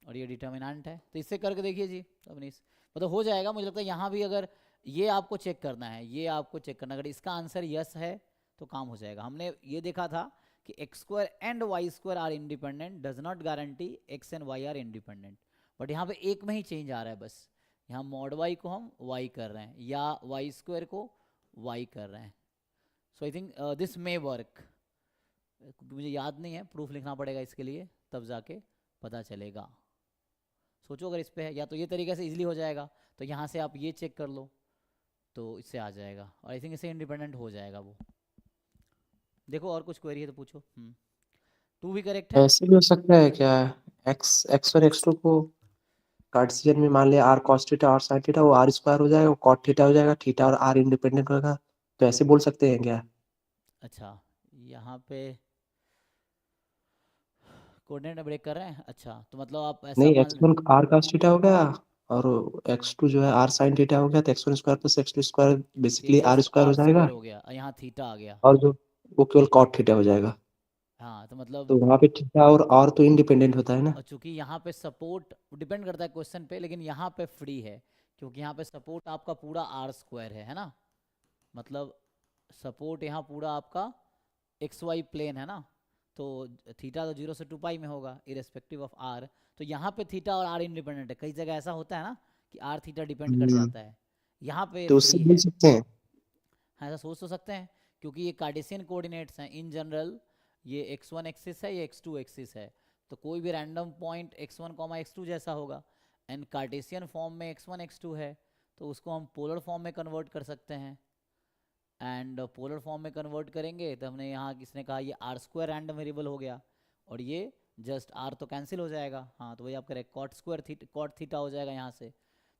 और ये डिटर्मिनेंट है, तो इससे करके देखिए जी, अवनीश, मतलब हो जाएगा मुझे लगता है। यहाँ भी अगर ये आपको चेक करना है, ये आपको चेक करना, अगर इसका आंसर यस है तो काम हो जाएगा। हमने ये देखा था कि X square and Y square are independent does not guarantee X and Y are independent, but यहाँ पे एक में ही चेंज आ रहा है बस, यहाँ मॉड वाई को हम वाई कर रहे हैं या वाई स्क्वायर को वाई कर रहे हैं। So I think this may work, मुझे याद नहीं है, प्रूफ लिखना पड़ेगा इसके लिए, तब जाके पता चलेगा। सोचो अगर इस पे है, या तो ये तरीके से इजीली हो जाएगा, तो यहाँ से आप ये चेक कर लो तो इससे आ जाएगा, और आई थिंक इससे इंडिपेंडेंट हो जाएगा वो। देखो और कुछ क्वेरी है तो पूछो। 2 भी करेक्ट है। ऐसे भी हो सकता है क्या, x1 x2 को कार्टेशियन में मान लिया r cos थीटा और sin थीटा, वो r स्क्वायर हो जाएगा, cot थीटा हो जाएगा, थीटा और r इंडिपेंडेंट होगा, तो ऐसे बोल सकते हैं क्या? अच्छा यहाँ पे कोऑर्डिनेट ब्रेक कर रहे हैं, अच्छा तो मतलब आप ऐसा नहीं, मान x1 r cos थीटा हो गया और x2 जो है r sin थीटा हो गया, तो x1 square plus x2 square basically ये r स्क्वायर हो आर जाएगा, स्क्वायर हो गया, यहाँ थीटा आ गया, और जो वो केवल cot थीटा हो जाएगा। हाँ तो मतलब, तो वहाँ पे थीटा और r तो इंडिपेंडेंट होता है ना। और चूंकि यहाँ पे सपोर्ट डिपेंड करता है क्वेश्चन पे, लेकिन यहाँ पे फ्री है क्योंकि यहाँ पे सपोर्ट आपका पूरा आर स्क्वायर है ना, मतलब सपोर्ट यहाँ पूरा आपका एक्स वाई प्लेन है ना, तो थीटा तो 0 से 2 पाई में होगा इरेस्पेक्टिव ऑफ आर, तो यहाँ पे थीटा और आर इंडिपेंडेंट है। कई जगह ऐसा होता है ना कि आर थीटा डिपेंड कर जाता है, यहाँ पे तो उससे फ्री बोल है। सकते हैं। हाँ, ऐसा सोच तो सकते हैं, क्योंकि ये कार्टेशियन कोऑर्डिनेट्स हैं इन जनरल, ये x1 एक्सिस है, ये x2 एक्सिस है, तो कोई भी रैंडम पॉइंट x1 x2 जैसा होगा, एंड कार्टेशियन फॉर्म में x1 x2 है, तो उसको हम पोलर फॉर्म में कन्वर्ट कर सकते हैं। एंड पोलर फॉर्म में कन्वर्ट करेंगे तो हमने यहाँ किसने कहा, ये आर स्क्वायर रैंडम वेरिएबल हो गया, और ये जस्ट आर तो कैंसिल हो जाएगा, हाँ तो वही आप करें, कॉट थीटा हो जाएगा यहाँ से।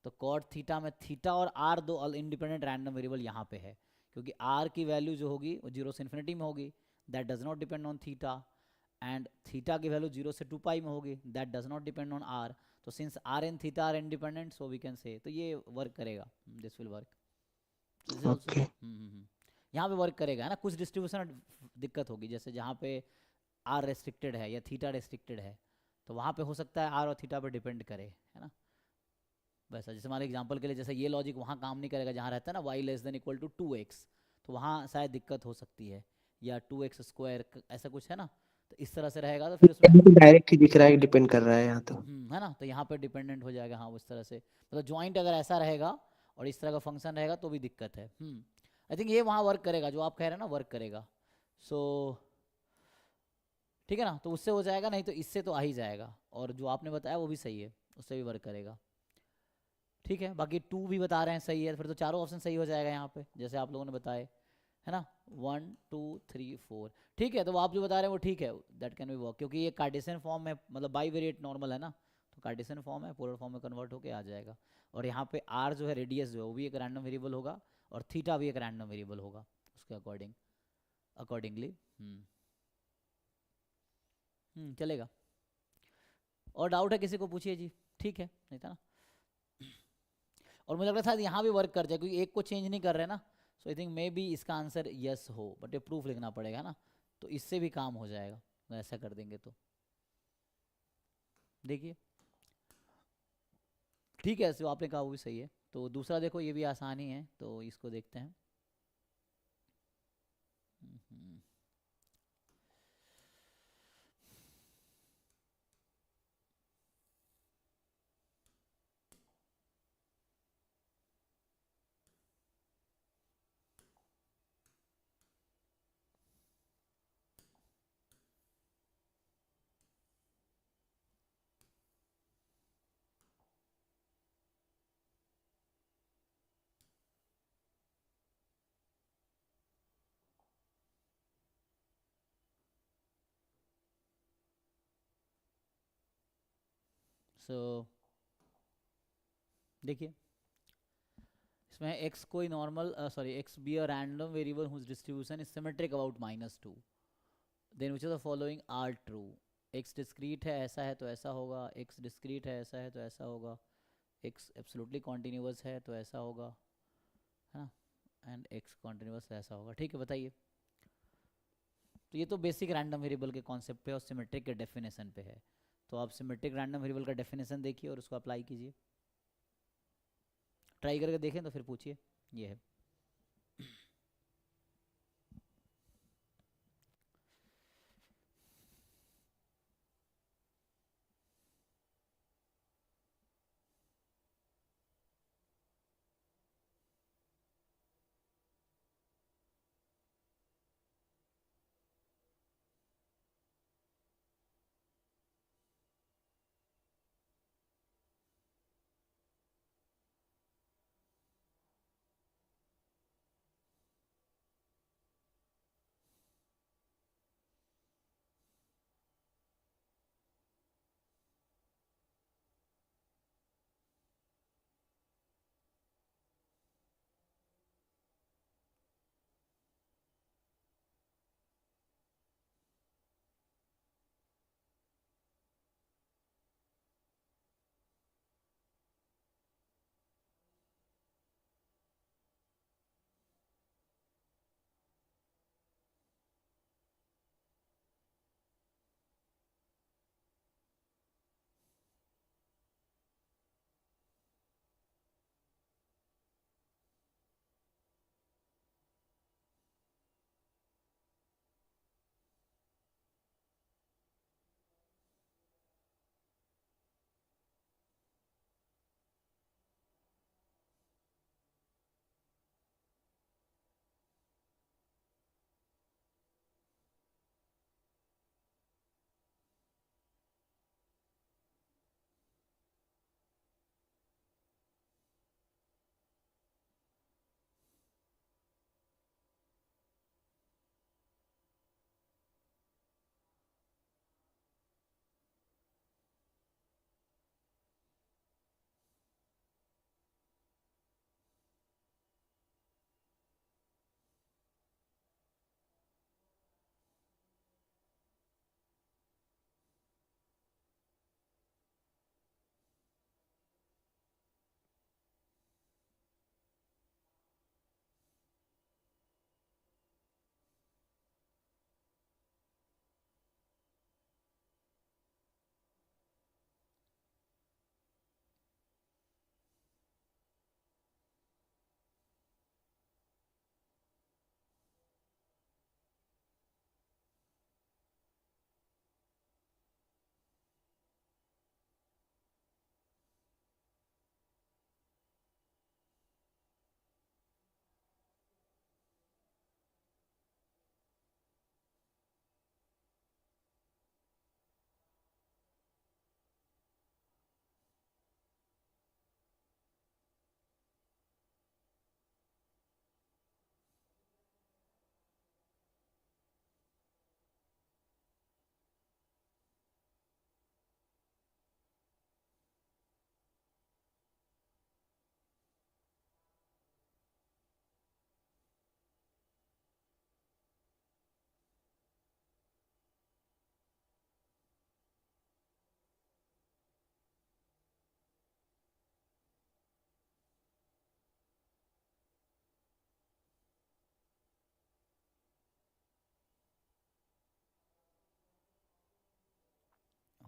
तो कॉट थीटा में थीटा और आर दो इंडिपेंडेंट रैंडम वेरिएबल यहाँ पे है, क्योंकि आर की वैल्यू जो होगी वो 0 से इन्फिनिटी में होगी, that does not depend on theta, and theta की वैल्यू 0 से 2 पाई में होगी, that does not depend on R. तो since R and theta are independent, so we can say, तो ये वर्क करेगा, this will work, this is also okay. यहाँ पे वर्क करेगा, है ना। कुछ डिस्ट्रीब्यूशन दिक्कत होगी, जैसे जहाँ पे आर रेस्ट्रिक्टेड है या थीटा रेस्ट्रिक्टेड है, तो वहाँ पे हो सकता है आर और थीटा पे डिपेंड करे, है ना। वैसा जैसे हमारे एग्जांपल के लिए, जैसे ये लॉजिक वहाँ काम नहीं करेगा जहाँ रहता है ना y less than equal to 2x, तो वहाँ शायद दिक्कत हो सकती है, या 2x स्क्वायर ऐसा कुछ है ना, तो इस तरह से रहेगा, तो फिर उसमें यहाँ तो डायरेक्ट ही दिख रहा है, डिपेंड कर रहा है यहाँ तो। है ना, तो यहाँ पे डिपेंडेंट हो जाएगा, हाँ उस तरह से, मतलब ज्वाइंट अगर ऐसा रहेगा और इस तरह का फंक्शन रहेगा तो भी दिक्कत है। आई थिंक ये वहाँ वर्क करेगा, जो आप कह रहे हैं ना वर्क करेगा, सो ठीक है ना, तो उससे हो जाएगा, नहीं तो इससे तो आ ही जाएगा, और जो आपने बताया वो भी सही है, उससे भी वर्क करेगा, ठीक है। बाकी 2 भी बता रहे हैं सही है, फिर तो चारों ऑप्शन सही हो जाएगा यहाँ पे, जैसे आप लोगों ने बताए, है ना, 1 2 3 4, ठीक है। तो आप जो बता रहे हैं वो ठीक है, दैट कैन बी वर्क, क्योंकि ये कार्टेशियन फॉर्म में, मतलब बाईवेरिएट नॉर्मल है ना, तो कार्टेशियन फॉर्म है, पोलर फॉर्म में कन्वर्ट होके आ जाएगा, और यहाँ पे आर जो है, रेडियस जो है वो भी एक रैंडम वेरिएबल होगा, और थीटा भी एक रैंडम वेरिएबल होगा उसके अकॉर्डिंगली। चलेगा। और डाउट है किसी को, पूछिए जी, ठीक है, नहीं था ना। और मुझे लग रहा था यहाँ भी वर्क कर जाए, क्योंकि एक को चेंज नहीं कर रहे ना, सो आई थिंक मे बी इसका आंसर यस हो, बट ये प्रूफ लिखना पड़ेगा ना, तो इससे भी काम हो जाएगा, तो ऐसा कर देंगे तो देखिए, ठीक है, जो आपने कहा वो भी सही है। तो दूसरा देखो, ये भी आसान ही है, तो इसको देखते हैं। सो देखिए, इसमें x कोई normal x be a random variable whose distribution is symmetric about -2, then which of the following are true. x discrete है, ऐसा है तो ऐसा होगा, x डिस्क्रीट है, ऐसा है तो ऐसा होगा, x एब्सोल्युटली कॉन्टिन्यूअस है तो ऐसा होगा, है ना, एंड x कॉन्टिन्यूअस ऐसा होगा, ठीक है, बताइए। तो ये तो बेसिक रैंडम वेरिएबल के कॉन्सेप्ट पे और सिमेट्रिक के डेफिनेशन पे है, तो आप सिमेट्रिक रैंडम वेरिएबल का डेफिनेशन देखिए और उसको अप्लाई कीजिए, ट्राई करके देखें तो फिर पूछिए, ये है।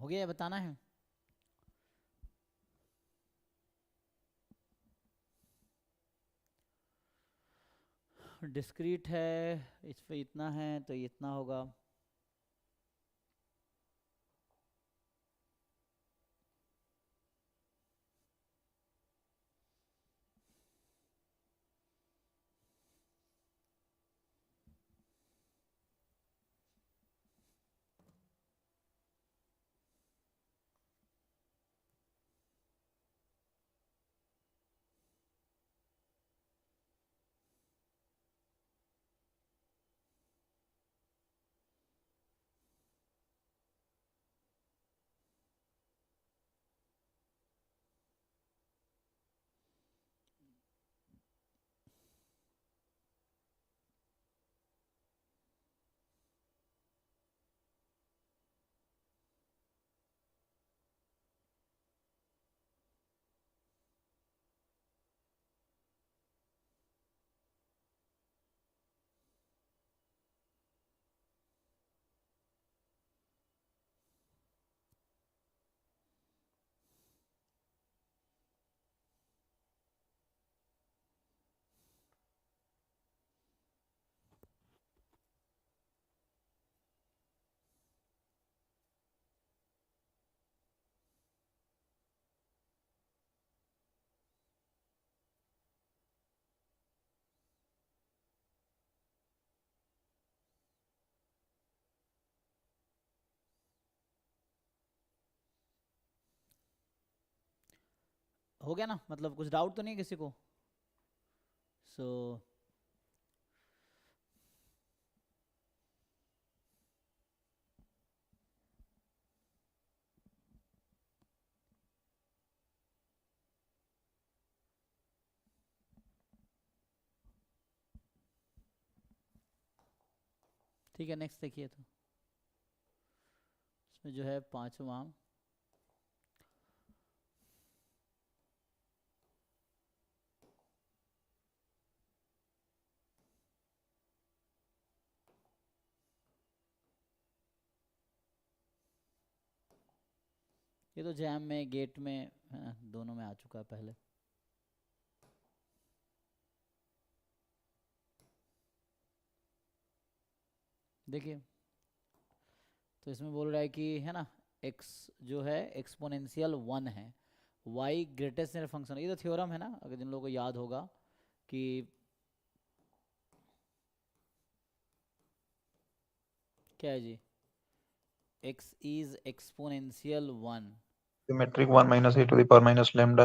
हो गया, बताना है? डिस्क्रीट है, इस पे इतना है तो ये इतना होगा। हो गया ना, मतलब कुछ डाउट तो नहीं है किसी को? सो ठीक है, नेक्स्ट देखिए। तो इसमें जो है पांचवा, ये तो जैम में, गेट में, हाँ, दोनों में आ चुका है पहले। देखिए, तो इसमें बोल रहा है कि है ना, x जो है एक्सपोनेंशियल 1 है, y ग्रेटेस्ट फंक्शन। ये तो थ्योरम है ना, अगर जिन लोगों को याद होगा कि क्या है जी, x is exponential 1, symmetric 1 minus e to the power minus lambda,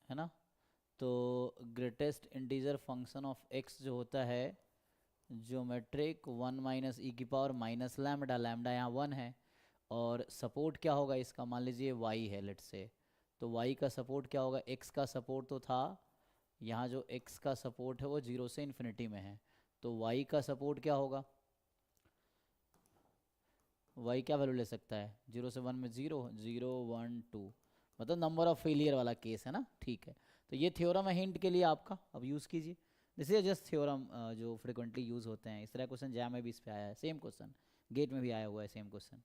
है ना। तो greatest integer function of x जो होता है ज्योमेट्रिक 1 माइनस ई की पावर माइनस लैम्डा, लैम्डा यहाँ 1 है। और सपोर्ट क्या होगा इसका, मान लीजिए y है लेट से, तो y का सपोर्ट क्या होगा, x का सपोर्ट तो था, यहाँ जो x का सपोर्ट है वो 0 से इन्फिनिटी में है, तो y का सपोर्ट क्या होगा, y क्या वैल्यू ले सकता है, 0 से 1 में 0, 0 1 2, मतलब नंबर ऑफ फेलियर वाला केस है ना। ठीक है, तो ये थ्योरम है हिंट के लिए आपका, अब यूज़ कीजिए। दिस इज जस्ट थ्योरम जो फ्रिक्वेंटली यूज़ होते हैं। इस तरह क्वेश्चन जैम में भी इस पे आया है, सेम क्वेश्चन गेट में भी आया हुआ है, सेम क्वेश्चन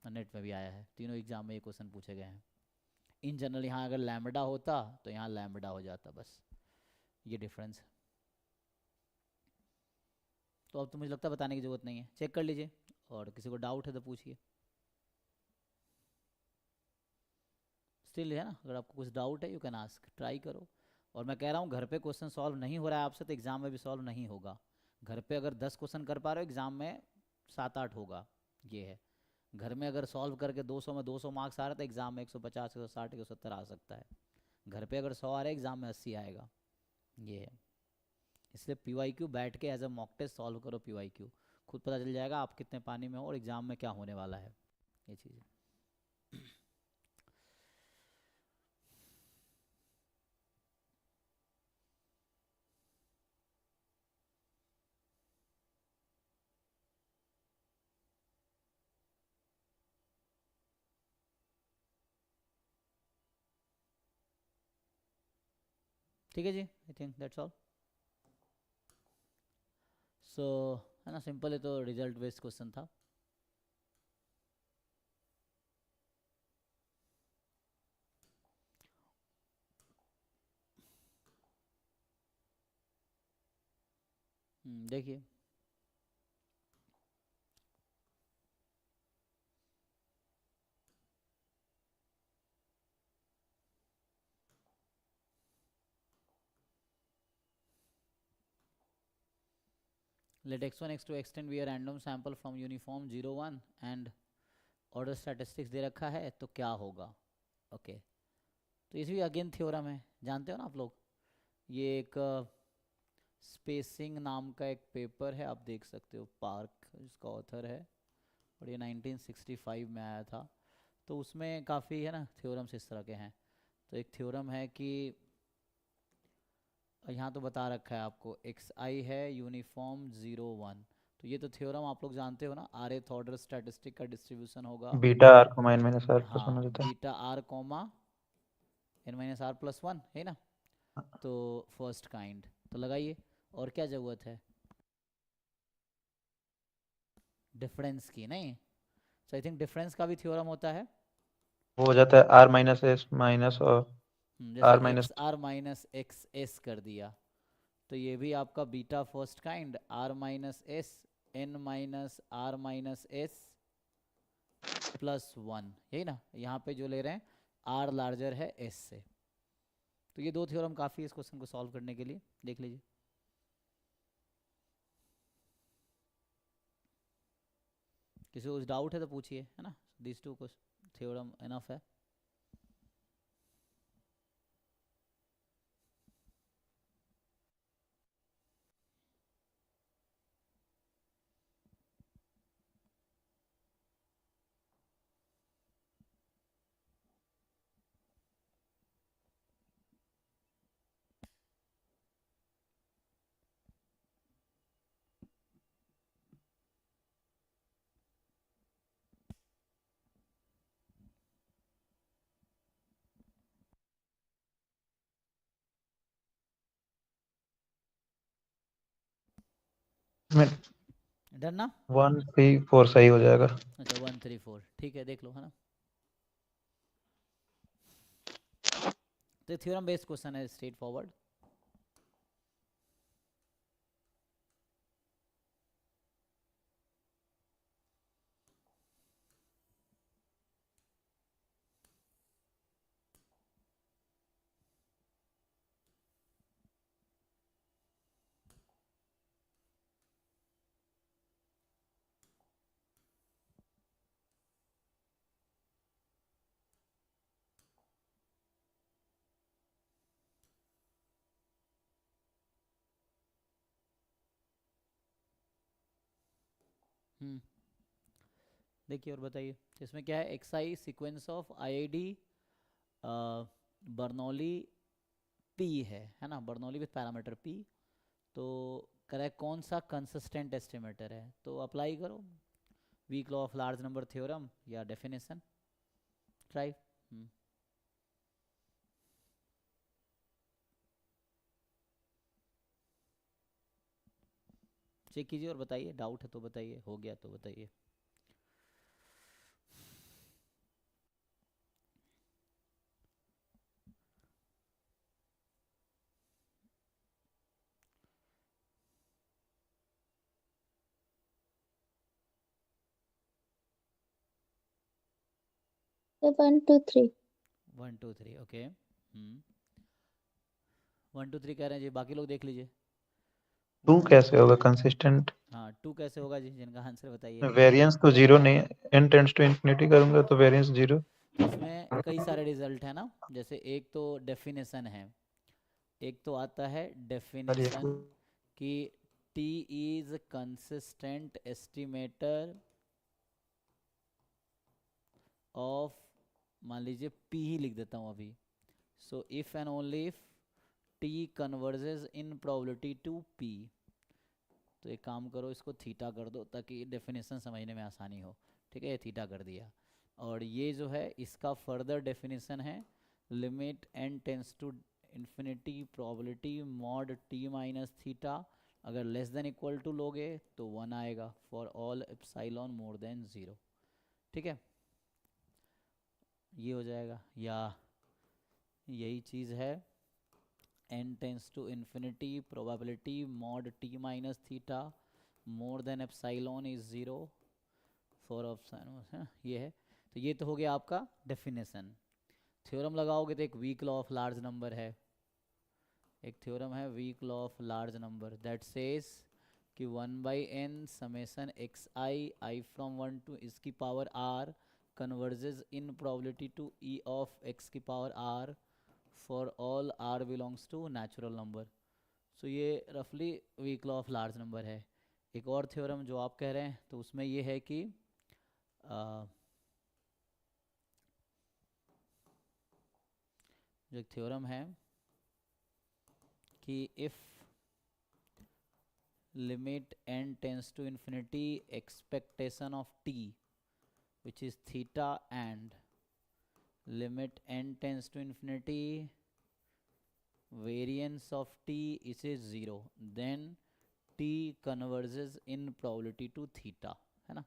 नेट में भी आया है, तीनों एग्जाम में ये क्वेश्चन पूछे गए हैं। इन जनरल यहाँ अगर लैम्बडा होता तो यहाँ लैम्बडा हो जाता, बस ये डिफरेंस है। तो अब तो मुझे लगता है बताने की ज़रूरत नहीं है, चेक कर लीजिए, और किसी को डाउट है तो पूछिए। स्टिल है ना, अगर आपको कुछ डाउट है यू कैन आस्क, ट्राई करो। और मैं कह रहा हूँ घर पे क्वेश्चन सॉल्व नहीं हो रहा है आपसे तो एग्ज़ाम में भी सॉल्व नहीं होगा। घर पे अगर 10 क्वेश्चन कर पा रहे हो, एग्ज़ाम में 7-8 होगा, ये है। घर में अगर सॉल्व करके 200 में 200 मार्क्स आ रहा है तो एग्ज़ाम में 150, 160, 170 आ सकता है। घर पे अगर 100 आ रहा है, एग्ज़ाम में 80 आएगा, ये है। इसलिए PYQ बैठ के as a mock test solve करो, PYQ खुद पता चल जाएगा आप कितने पानी में हो और एग्ज़ाम में क्या होने वाला है, ये चीज़। ठीक है जी, आई थिंक दैट्स ऑल। सो है ना, सिंपल है, तो रिजल्ट बेस्ड क्वेश्चन था। देखिए let x1 x2 extend be a random sample from uniform 0 1 and order statistics दे रखा है तो क्या होगा। ओके तो इसमें अगेन थ्योरम है, जानते हो ना आप लोग। ये एक स्पेसिंग नाम का एक पेपर है, आप देख सकते हो, पार्क इसका ऑथर है और ये 1965 में आया था। तो उसमें काफ़ी है ना थ्योरम्स इस तरह के हैं। तो एक थ्योरम है कि यहाँ तो बता रखा है आपको एक्स आई है यूनिफॉर्म 0 1। तो ये तो थ्योरम आप लोग जानते हो ना, आर एथ ऑर्डर स्टैटिस्टिक का डिस्ट्रीब्यूशन होगा बीटा आर को माइन माइनस आर प्लस वन हो हाँ जाता है। Beta R comma N minus R plus one है ना। तो फर्स्ट काइंड तो लगाइए, और क्या ज़रूरत है डिफरेंस की, नहीं। सो आई थिंक डिफरेंस का भी थ्योरम होता है। वो हो जाता है आर माइनस एस माइनस और जैसे R minus X R minus X S कर दिया, तो ये भी आपका beta first kind R minus S N minus R minus S plus one, यही ना। यहाँ पे जो ले रहे हैं आर लार्जर है एस से। तो ये दो थ्योरम काफ़ी है इस क्वेश्चन को सॉल्व करने के लिए, देख लीजिए। किसी को डाउट है तो पूछिए, है ना। दिस टू थ्योरम इनफ है। में डन ना। 1 3 4 सही हो जाएगा। अच्छा 1 3 4 ठीक है, देख लो, है ना। तो थ्योरम बेस्ड क्वेश्चन है, स्ट्रेट फॉरवर्ड। देखिए और बताइए इसमें क्या है। X I sequence of I I D Bernoulli P है ना, बर्नौली विथ पैरामीटर पी। तो करेक्ट कौन सा कंसिस्टेंट एस्टिमेटर है, तो अप्लाई करो weak law of large number theorem या डेफिनेशन, ट्राई। चेक कीजिए और बताइए, डाउट है तो बताइए, हो गया तो बताइए। So 1 2 3 1 2 3 okay. 1 2 3 कह रहे हैं जी, बाकी लोग देख लीजिए। 2 कैसे होगा कंसिस्टेंट? हाँ 2 कैसे होगा जी, जिनका आंसर बताइए। वेरिएंस तो जीरो नहीं है, n टेंड्स टू इंफिनिटी करूंगा तो वेरिएंस जीरो। तो इसमें कई सारे रिजल्ट है ना, जैसे एक तो डेफिनेशन है, एक तो आता है डेफिनेशन कि T is consistent estimator of, मान लीजिए P ही लिख देता हूँ अभी। So if and only if T converges in probability to P। तो एक काम करो, इसको थीटा कर दो ताकि डेफिनेशन समझने में आसानी हो। ठीक है, ये थीटा कर दिया। और ये जो है इसका फर्दर डेफिनेशन है limit n tends to infinity probability mod t minus theta, अगर लेस देन इक्वल टू लोगे तो 1 आएगा for all epsilon more than 0। ठीक है, ये हो जाएगा। या यही चीज़ है n tends to infinity probability mod t minus theta more than epsilon is 0 four option है, ये है। तो ये तो हो गया आपका डेफिनेशन। थ्योरम लगाओगे तो एक weak law of large number है, एक थ्योरम है weak law of large number that says कि 1/n summation X I from 1 to इसकी power r converges in probability to e of x की power r for all r belongs to natural number. So ये रफली weak law of large number है। एक और theorem जो आप कह रहे हैं तो उसमें ये है कि जो एक थ्योरम है कि if limit n tends to infinity expectation of t which is theta and limit n tends to infinity variance of t is 0 then t converges in probability to theta, है ना।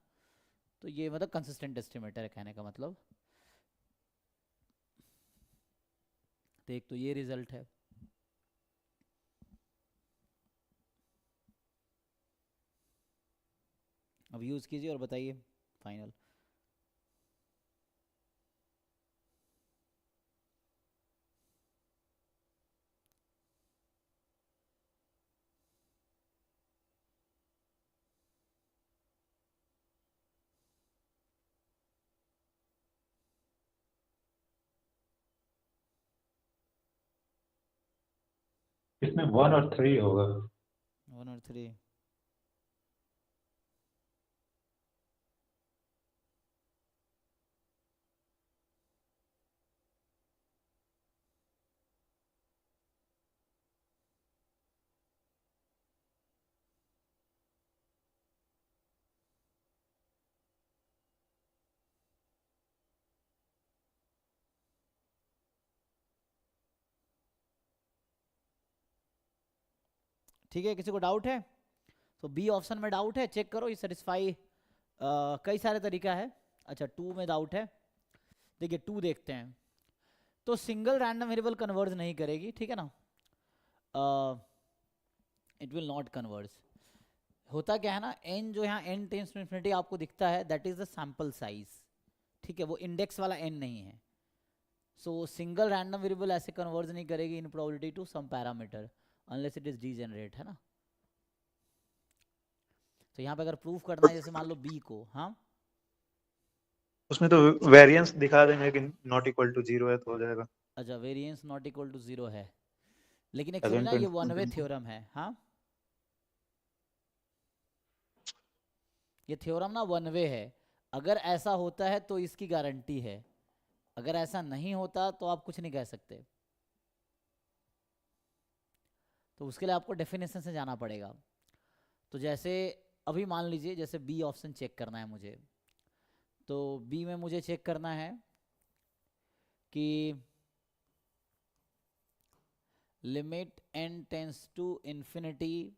तो ये मतलब कंसिस्टेंट एस्टिमेटर है कहने का मतलब। तो एक तो ये रिजल्ट है। अब यूज कीजिए और बताइए फाइनल। इसमें 1 और 3 होगा। 1 और 3 ठीक है। किसी को डाउट है तो बी ऑप्शन में डाउट है, चेक करो ये सेटिस्फाई कई सारे तरीका है। अच्छा 2 में डाउट है, देखिए 2 देखते हैं। तो सिंगल रैंडम वेरिएबल कन्वर्ज नहीं करेगी, ठीक है ना, इट विल नॉट कन्वर्ज। होता क्या है ना, n जो यहाँ n टेंस टू इन्फिनिटी आपको दिखता है that is the sample size, ठीक है, वो इंडेक्स वाला n नहीं है। सो सिंगल रैंडम वेरिएबल ऐसे कन्वर्ज नहीं करेगी in probability to some parameter unless it is degenerate, है ना। तो यहाँ पे अगर प्रूफ करना है जैसे मान लो b को, हाँ उसमें तो वेरिएंस दिखा देंगे कि नॉट इक्वल टू 0 है तो हो जाएगा। अच्छा वेरिएंस नॉट इक्वल टू 0 है, लेकिन एक्चुअली ना ये वन वे थ्योरम है। हाँ ये थ्योरम ना वन वे है, अगर ऐसा होता है तो इसकी गारंटी है, अगर ऐसा नहीं होता तो आप कुछ नहीं कह सकते। तो उसके लिए आपको डेफिनेशन से जाना पड़ेगा। तो जैसे अभी मान लीजिए जैसे बी ऑप्शन चेक करना है मुझे, तो बी में मुझे चेक करना है कि limit n tends to infinity,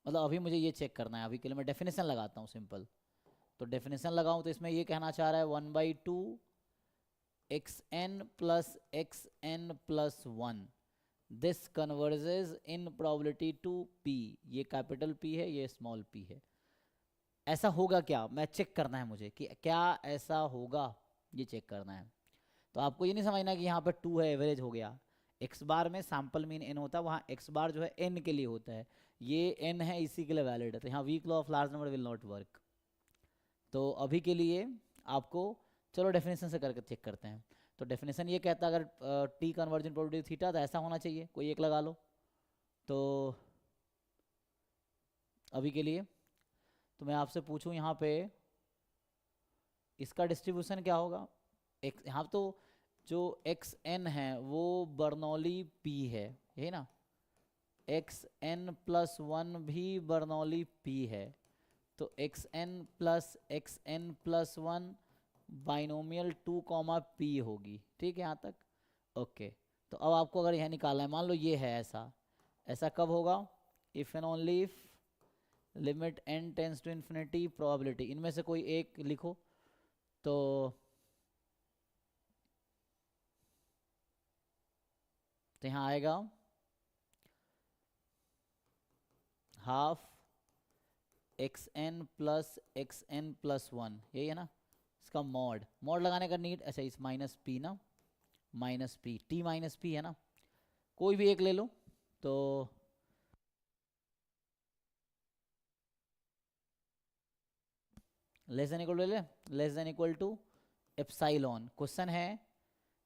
मतलब अभी मुझे ये चेक करना है। अभी के लिए मैं डेफिनेशन लगाता हूँ सिंपल। तो डेफिनेशन लगाऊं तो इसमें ये कहना चाह रहा है 1/2 xn plus xn plus 1 this converges in probability to p। ये कैपिटल P है, ये स्मॉल p है। ऐसा होगा क्या, मैं चेक करना है मुझे कि क्या ऐसा होगा, ये चेक करना है। तो आपको ये नहीं समझना कि यहाँ पे 2 है एवरेज हो गया। x बार में सैंपल मीन n होता है, वहाँ x बार जो है n के लिए होता है, ये n है इसी के लिए वैलिड है। तो यहाँ weak law of large number will not work. तो अभी के लिए आपको चलो डेफिनेशन से करके चेक करते हैं। तो डेफिनेशन ये कहता है अगर t कन्वर्जन प्रोबेबिलिटी थीटा तो ऐसा होना चाहिए, कोई एक लगा लो। तो अभी के लिए तो मैं आपसे पूछूं यहाँ पे इसका डिस्ट्रीब्यूशन क्या होगा। यहाँ तो जो xn है वो बर्नौली p है, यही ना, xn प्लस 1 भी बर्नौली p है। तो xn प्लस 1 बाइनोमियल 2, p होगी, ठीक है यहाँ तक, ओके। तो अब आपको अगर यह निकालना है, मान लो ये है ऐसा, ऐसा कब होगा, if and only if limit n tends to infinity probability, इनमें से कोई एक लिखो। तो यहाँ आएगा half xn plus xn plus 1, यही है ना, इसका मॉड लगाने का नीड, अच्छा इस माइनस पी ना, minus P, T minus P है ना, कोई भी एक ले लो तो लेस देन इक्वल टू ले, less than equal to epsilon. Question है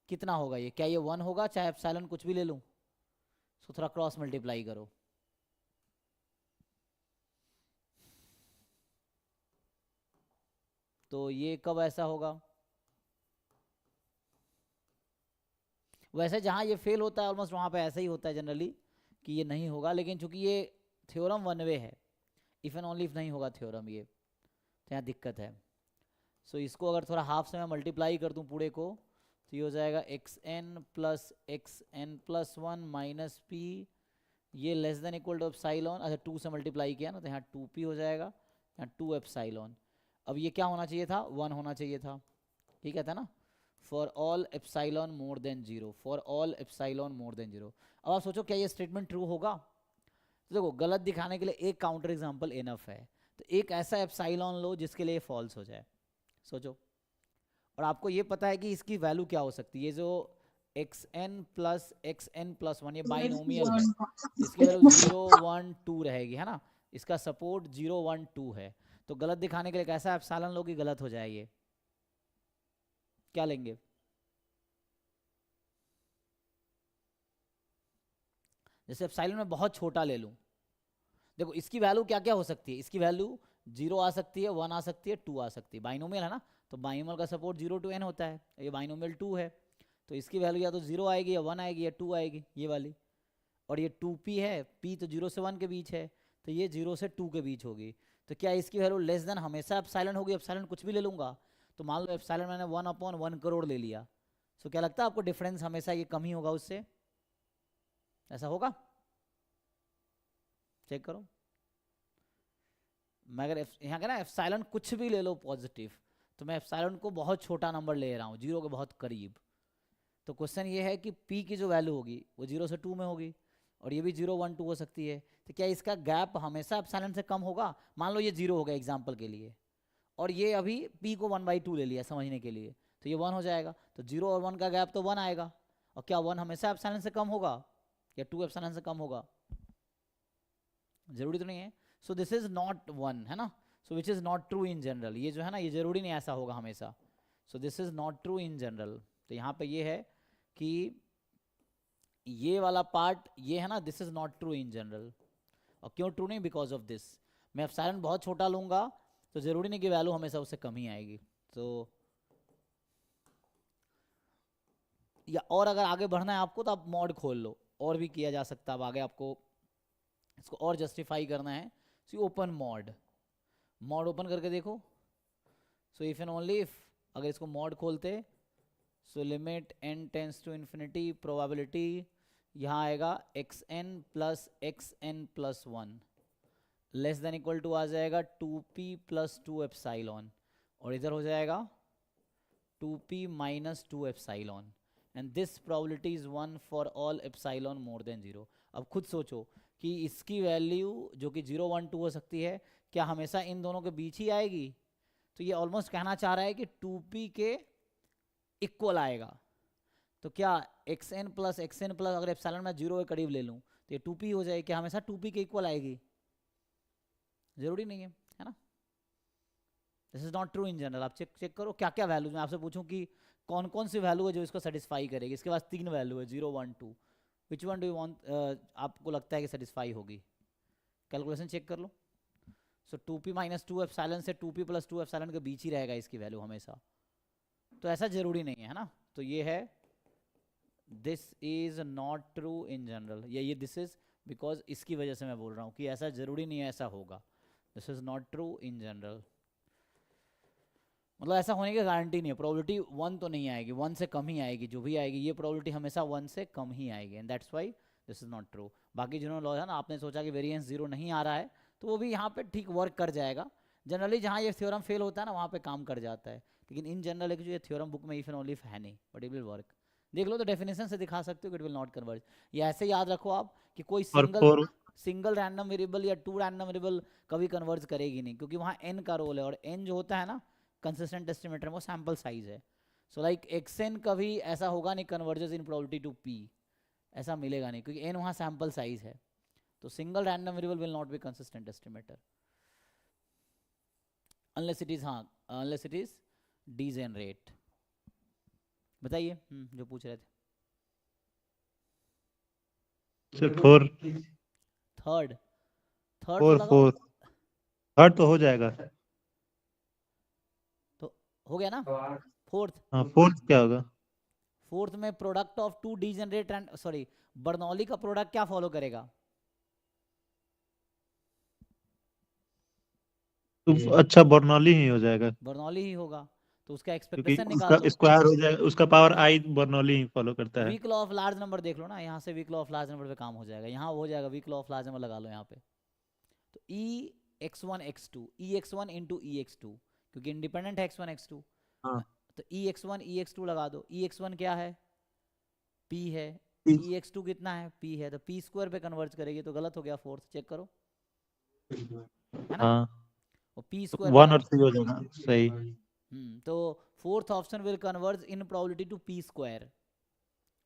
कितना होगा ये, क्या ये 1 होगा, चाहे एप्साइलॉन कुछ भी ले लूं, इसको थोड़ा क्रॉस मल्टीप्लाई करो, तो ये कब ऐसा होगा, वैसे जहां ये फेल होता है ऑलमोस्ट वहां पे ऐसा ही होता है जनरली कि ये नहीं होगा, लेकिन चूंकि ये थ्योरम वन वे है, इफ एंड ओनली इफ नहीं होगा थ्योरम ये, तो यहाँ दिक्कत है। सो इसको अगर थोड़ा हाफ से मैं मल्टीप्लाई कर दूं पूरे को, तो ये हो जाएगा xn plus xn plus 1 minus P, ये less than equal to epsilon, अच्छा 2 से मल्टीप्लाई किया ना तो यहाँ 2p हो जाएगा, यहाँ 2 एप्साइलॉन। अब ये क्या होना चाहिए था, 1 होना चाहिए था, ठीक है था ना, for all epsilon more than 0, for all epsilon more than 0। अब आप सोचो क्या ये स्टेटमेंट ट्रू होगा, तो देखो गलत दिखाने के लिए एक काउंटर एग्जाम्पल इनफ है, तो एक ऐसा एप्साइलॉन लो जिसके लिए फॉल्स हो जाए, सोचो, और आपको ये पता है कि इसकी वैल्यू क्या हो सकती है, ये जो xn प्लस 1 ये बाइनोमियल है, इसकी वैल्यू 0 1 2 रहेगी, है ना, इसका सपोर्ट 0 1 2 है, तो गलत दिखाने के लिए कैसा एप्सिलॉन लो कि गलत हो जाए, ये क्या लेंगे, जैसे एप्सिलॉन में बहुत छोटा ले लूं, देखो इसकी वैल्यू क्या क्या हो सकती है, इसकी वैल्यू 0 आ सकती है, 1 आ सकती है, 2 आ सकती है, बाइनोमियल है ना, तो बाइनोमियल का सपोर्ट 0 to n होता है, ये बाइनोमियल 2 है, तो इसकी वैल्यू या तो 0 आएगी या 1 आएगी या 2 आएगी, ये वाली, और ये 2p है, p तो 0 से 1 के बीच है, तो ये 0 से 2 के बीच होगी, तो क्या इसकी वैल्यू लेस देन हमेशा एप्सिलॉन होगी, एप्सिलॉन कुछ भी ले लूंगा, तो मान लो एप्सिलॉन मैंने 1/1 करोड़ ले लिया, तो क्या लगता है आपको डिफरेंस हमेशा ये कम ही होगा उससे, ऐसा होगा, चेक करो, मैं अगर यहाँ का ना एप्सिलॉन कुछ भी ले लो पॉजिटिव, तो मैं एप्सिलॉन को बहुत छोटा नंबर ले रहा हूँ, 0 के बहुत करीब, तो क्वेश्चन ये है कि p की जो वैल्यू होगी वो 0 से 2 में होगी, और ये भी 0 1 2 हो सकती है, तो क्या इसका गैप हमेशा एप्सिलॉन से कम होगा, मान लो ये 0 हो गया एग्जाम्पल के लिए, और ये अभी p को 1/2 ले लिया समझने के लिए, तो ये 1 हो जाएगा, तो 0 और 1 का गैप तो 1 आएगा, और क्या 1 हमेशा एप्सिलॉन से कम होगा या 2 एप्सिलॉन से कम होगा, जरूरी तो नहीं है, सो दिस इज नॉट 1, है ना, so which is not true in general, ये जो है ना ये जरूरी नहीं ऐसा होगा हमेशा, so this is not true in general, तो यहाँ पे ये है कि ये वाला पार्ट ये है ना, this is not true in general, और क्यों ट्रू नहीं, बिकॉज ऑफ दिस, मैं एप्सिलॉन बहुत छोटा लूंगा तो जरूरी नहीं कि वैल्यू हमेशा उससे कम ही आएगी, तो या और अगर आगे बढ़ना है आपको तो आप मॉड खोल लो, और भी किया जा सकता है, अब आगे आपको इसको और जस्टिफाई करना है, सो ओपन मॉड ओपन करके देखो, so if and only if अगर इसको मॉड खोलते, so limit n tends to infinity, probability यहाँ आएगा xn plus xn plus 1 less than equal to आ जाएगा 2p प्लस 2 एप्सिलॉन, और इधर हो जाएगा 2p minus 2 epsilon, and this probability is 1 for all epsilon more than 0। अब खुद सोचो कि इसकी वैल्यू जो कि 0 1 2 हो सकती है, क्या हमेशा इन दोनों के बीच ही आएगी, तो ये ऑलमोस्ट कहना चाह रहा है कि 2p के इक्वल आएगा, तो क्या xn प्लस अगर एप्सिलॉन मैं 0 के करीब ले लूं तो ये 2p हो जाएगी, क्या हमेशा 2p के इक्वल आएगी, जरूरी नहीं है ना, this is not true in general. आप चेक करो क्या क्या वैल्यूज, मैं आपसे पूछूं कि कौन कौन सी वैल्यू है जो इसको सेटिस्फाई करेगी, इसके पास 3 वैल्यू है 0 1 2, which one do you want, आपको लगता है कि सेटिस्फाई होगी, कैलकुलेशन चेक कर लो, सो 2p माइनस 2 एप्सिलॉन से 2p प्लस 2 एप्सिलॉन के बीच ही रहेगा इसकी वैल्यू हमेशा, तो ऐसा जरूरी नहीं है ना, तो ये है this is not true in general, ये दिस इज बिकॉज इसकी वजह से मैं बोल रहा हूँ कि ऐसा जरूरी नहीं है ऐसा होगा, this is not true in general, मतलब ऐसा होने की गारंटी नहीं है, प्रोबेबिलिटी 1 तो नहीं आएगी, 1 से कम ही आएगी, जो भी आएगी ये प्रोबेबिलिटी हमेशा 1 से कम ही आएगी, and that's why this is not true. बाकी जिन्होंने लॉ है ना, आपने सोचा कि वेरिएंस 0 नहीं आ रहा है, तो वो भी यहाँ पे ठीक वर्क कर जाएगा, जनरली जहाँ ये थ्योरम फेल होता है ना वहाँ पे काम कर जाता है, लेकिन इन जनरल एक जो ये थ्योरम बुक में इफ एंड ओनली इफ है नहीं, बट इट विल वर्क, देख लो तो डेफिनेशन से दिखा सकते हो कि इट विल नॉट कन्वर्ज, ये ऐसे याद रखो आप कि कोई और सिंगल, सिंगल रैंडम वेरिएबल या 2 रैंडम वेरिएबल कभी कन्वर्ज करेगी नहीं, क्योंकि वहाँ n का रोल है, और n जो होता है ना कंसिस्टेंट एस्टिमेटर में, वो सैम्पल साइज है। सो लाइक xn कभी ऐसा होगा नहीं converges in probability to p, ऐसा मिलेगा नहीं, क्योंकि n वहाँ सैम्पल साइज है। तो single random variable will not be consistent estimator unless it is, हाँ अनलेस इट इज डीजेनरेट। बताइए जो पूछ रहे थे। सर फोर थर्ड थर्ड तो फोर लगाओ, फोर थर्ड तो हो जाएगा। तो हो गया ना। फोर्थ, हाँ फोर्थ क्या होगा? फोर्थ में product of two degenerate and sorry Bernoulli का प्रोडक्ट क्या फॉलो करेगा? तो अच्छा बर्नौली ही हो जाएगा, बर्नौली ही होगा, तो उसका क्योंकि एक्सपेक्टेशन निकाल उसका लो। स्क्वायर हो जाएगा, उसका पावर आई बर्नौली ही फॉलो करता है। Weak law of large number देख लो ना, यहाँ से weak law of large number पे काम हो जाएगा, यहाँ हो जाएगा weak law of large number लगा लो यहाँ पे। तो ई x1 x2 ई x1 इंटू ई x2, क्योंकि इंडिपेंडेंट है x1 x2, हाँ। तो ई x1 ई x2 लगा दो। ई x1 क्या है? p है। P। ई x2 कितना है? p है, तो p स्क्वायर पे कन्वर्ज करेगी, तो गलत हो गया फोर्थ, चेक करो, है ना। हाँ वो p तो स्क्वायर पे 1 और 3 हो जाएगा सही। तो fourth option will converge in probability to p square,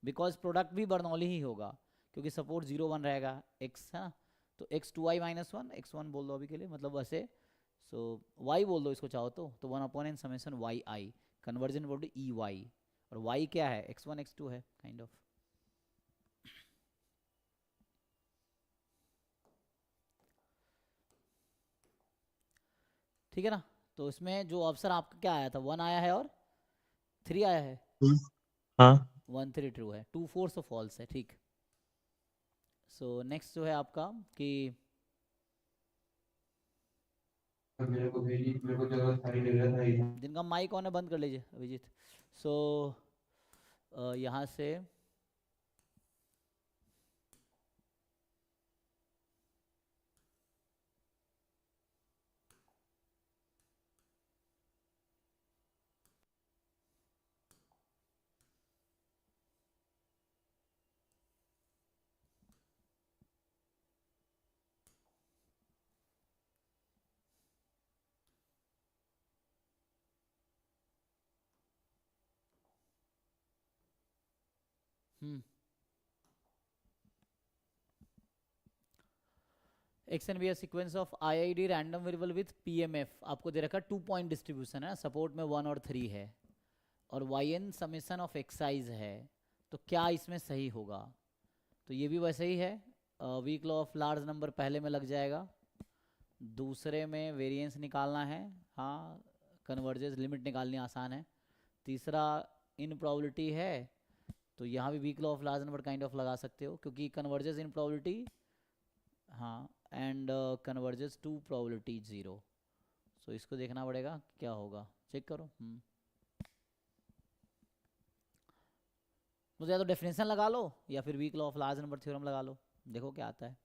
because product भी बर्नौली ही होगा, क्योंकि सपोर्ट 0 1 रहेगा x, है ना। तो x2i माइनस 1 x1 बोल दो अभी के लिए, मतलब वैसे, सो y बोल दो इसको चाहो तो 1 अपॉन एन समेशन वाई आई, कन्वर्जन प्रोबेबिलिटी ई वाई, और y क्या है? x1 x2 है काइंड ऑफ। ठीक है ना। तो इसमें जो ऑप्शन आपका क्या आया था, 1 आया है और 3 आया है। हाँ 1 3 ट्रू है, 2 4 सो फॉल्स है, ठीक। सो नेक्स्ट जो है आपका कि जिनका माइक ऑन है बंद कर लीजिए अभिजीत। सो यहाँ से X n be sequence of IID random variable with PMF आपको दे रखा 2 पॉइंट डिस्ट्रीब्यूशन है, सपोर्ट में 1 और 3 है, और yn समेशन ऑफ एक्साइज है, तो क्या इसमें सही होगा? तो ये भी वैसे ही है, weak law of large number पहले में लग जाएगा, दूसरे में वेरिएंस निकालना है, हाँ कन्वर्जेस लिमिट निकालनी आसान है, तीसरा इन प्रोबेबिलिटी है, तो यहाँ भी weak law of large number kind of लगा सकते हो, क्योंकि कन्वर्जेस इन प्रोबेबिलिटी, हाँ एंड कन्वर्जेस टू प्रोबेबिलिटी 0। सो इसको देखना पड़ेगा क्या होगा, चेक करो। मुझे या तो डेफिनेशन लगा लो या फिर weak law of large number theorem लगा लो, देखो क्या आता है।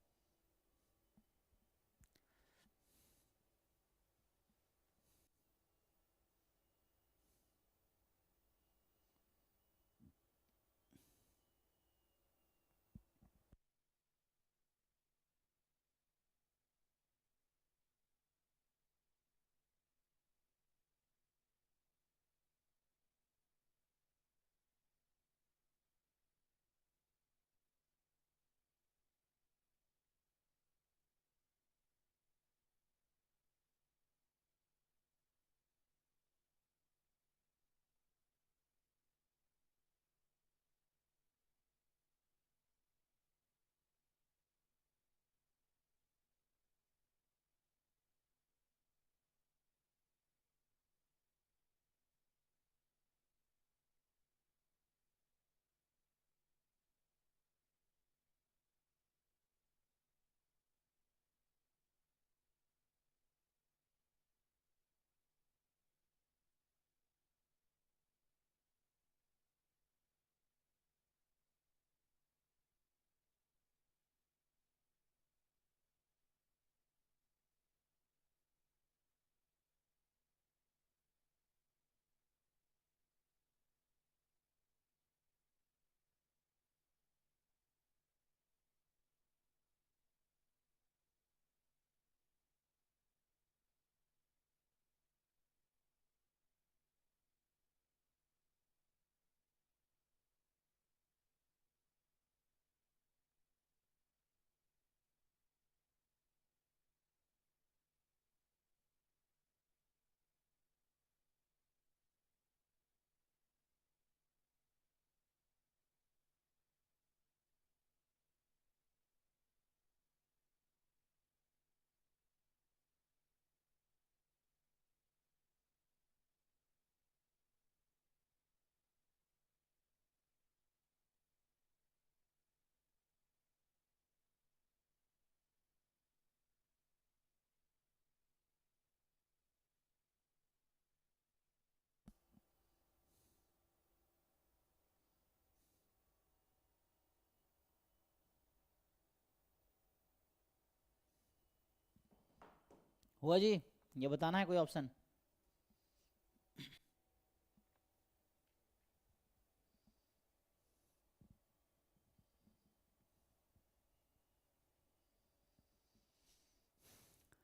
हुआ जी? ये बताना है कोई ऑप्शन?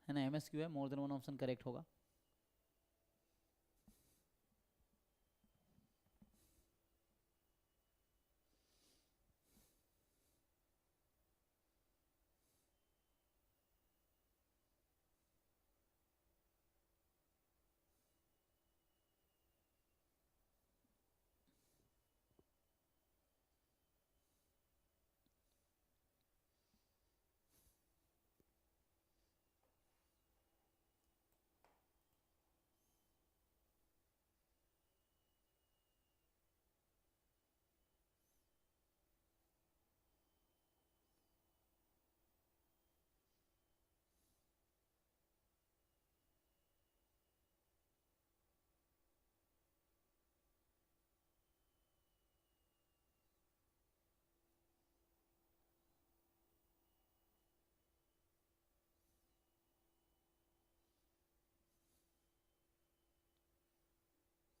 है ना, MSQ है, more then one option correct होगा।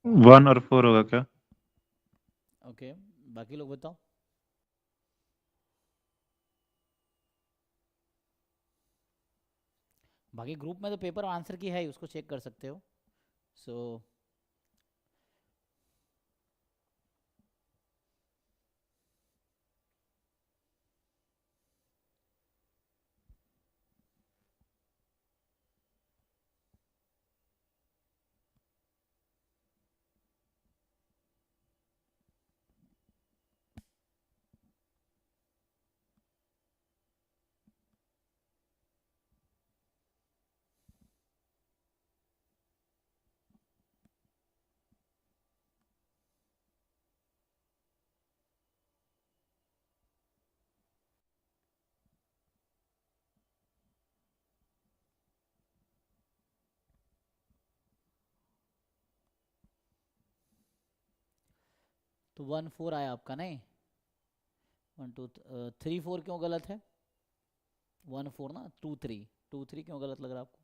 वन और फोर होगा क्या? ओके, बाकी लोग बताओ। बाकी ग्रुप में तो पेपर आंसर की है ही, उसको चेक कर सकते हो। सो तो 1 4 आया आपका, नहीं? 1 2 3 4 क्यों गलत है? 1 4 ना, 2 3, 2 3 क्यों गलत लग रहा है आपको?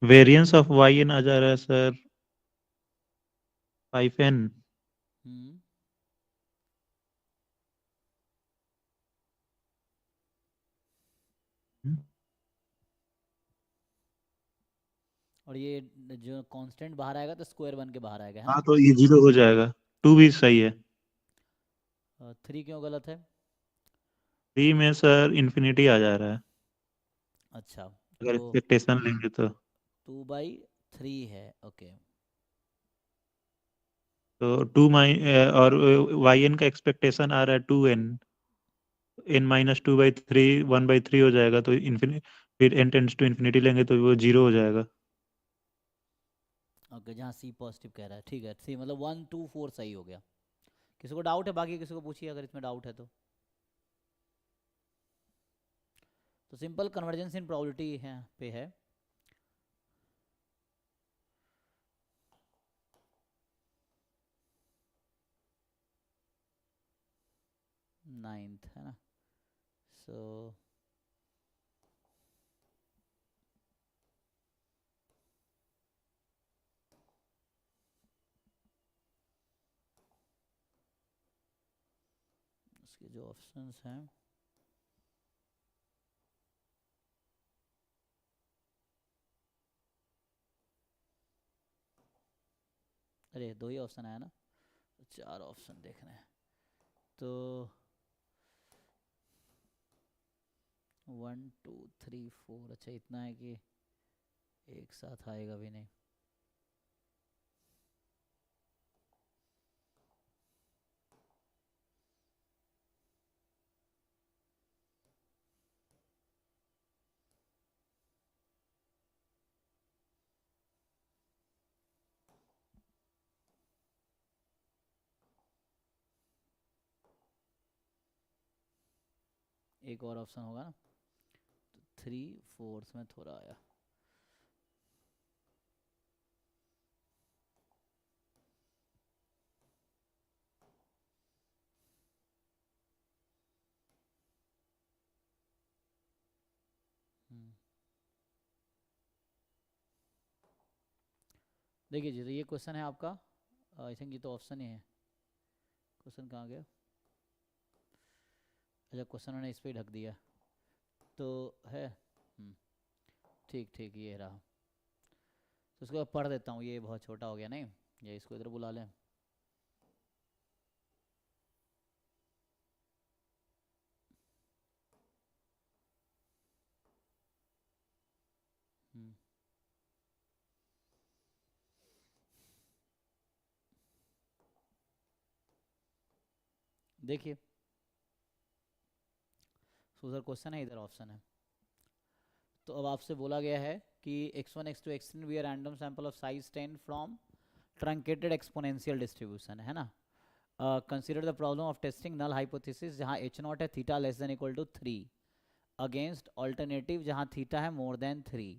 वेरिएंस ऑफ वाई एन आ जा रहा है सर, 5n। हम्म और ये जो कांस्टेंट बाहर आएगा तो स्क्वायर बन के बाहर आएगा, है हाँ ना? तो ये 0 हो जाएगा। 2 भी सही है। 3 क्यों गलत है? 3 में सर इन्फिनिटी आ जा रहा है, अच्छा, अगर तो एक्सपेक्टेशन लेंगे तो। 2/3 है, ओके। तो 2 और वाई एन का एक्सपेक्टेशन आ रहा है 2n, n-2/3 1/3 हो जाएगा, तो इन्फिनिटी, फिर n टेंड्स टू इन्फिनिटी लेंगे तो वो 0 हो जाएगा। ओके, जहाँ C पॉजिटिव कह रहा है, ठीक है। C मतलब 1 2 4 सही हो गया। किसी को डाउट है? बाकी किसी को पूछिए अगर इसमें डाउट है तो। सिंपल कन्वर्जेंस इन प्रोबेबिलिटी है पे है। नाइन्थ है ना? सो उसके जो ऑप्शंस हैं, अरे 2 ही ऑप्शन आया ना, तो 4 ऑप्शन देखने हैं। तो 1 2 3 4, अच्छा इतना है कि एक साथ आएगा भी नहीं। एक और ऑप्शन होगा ना, तो 3/4 में थोड़ा आया। देखिए जी, तो ये क्वेश्चन है आपका, आई थिंक ये तो ऑप्शन ही है। क्वेश्चन कहाँ गया? अच्छा, क्वेश्चन मैंने इस पे ढक दिया तो है। ठीक ठीक, ये रहा। तो इसको पढ़ देता हूँ, ये बहुत छोटा हो गया नहीं, ये इसको इधर बुला लें। देखिए, उधर क्वेश्चन है, इधर ऑप्शन है। तो अब आपसे बोला गया है कि x1 x2 x3 भी random sample of size 10 from truncated exponential distribution है ना। Consider the problem of testing null hypothesis जहाँ h0 है theta less than equal to 3 against alternative जहाँ थीटा है more than 3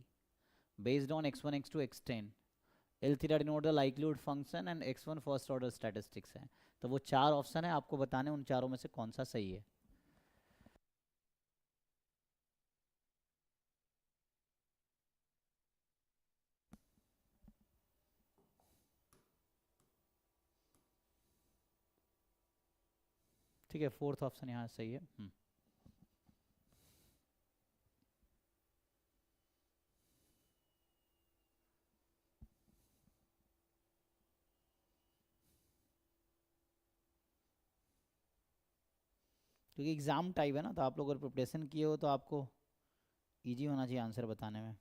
based on x1 x2 x10 L theta denote the likelihood function and x1 first order statistics है। तो वो 4 option है, आपको बताने उन चारों में से कौन सा सही है। ठीक है, फोर्थ ऑप्शन यहाँ सही है। क्योंकि एग्ज़ाम टाइप है ना, तो आप लोग अगर प्रिपरेशन किए हो तो आपको इजी होना चाहिए आंसर बताने में।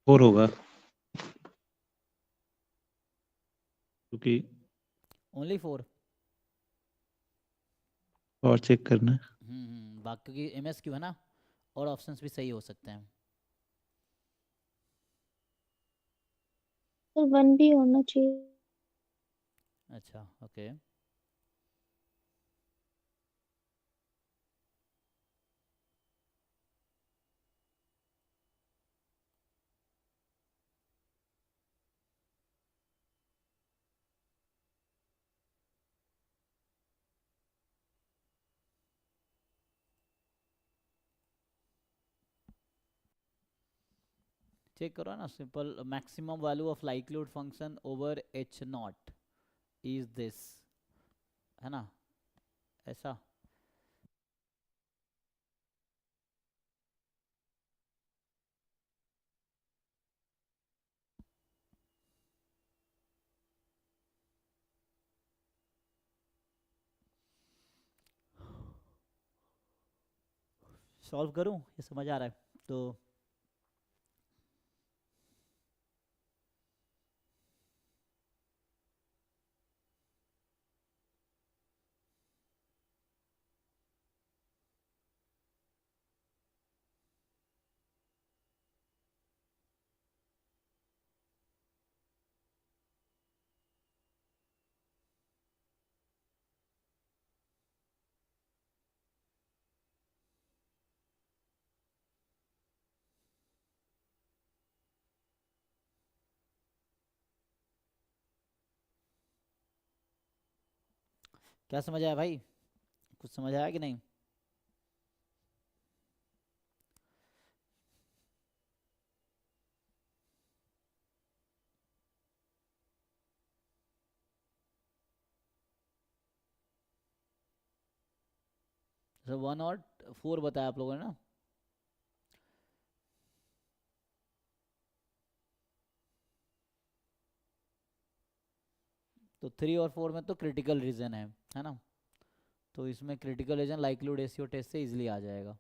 फोर होगा क्योंकि ओनली 4? और चेक करना है। बाकी की MSQ है ना, और ऑप्शंस भी सही हो सकते हैं। तो 1 भी होना चाहिए। अच्छा, ओके। चेक करो ना, simple maximum value of likelihood function over H0 is this, है ना, ऐसा। सॉल्व करूं, ये समझ आ रहा है तो? क्या समझ आया भाई? कुछ समझ आया कि नहीं? तो 1 और 4 बताया आप लोगों ने ना। तो 3 और 4 में तो क्रिटिकल रीजन है ना। तो इसमें critical region likelihood ratio test से इजीली आ जाएगा।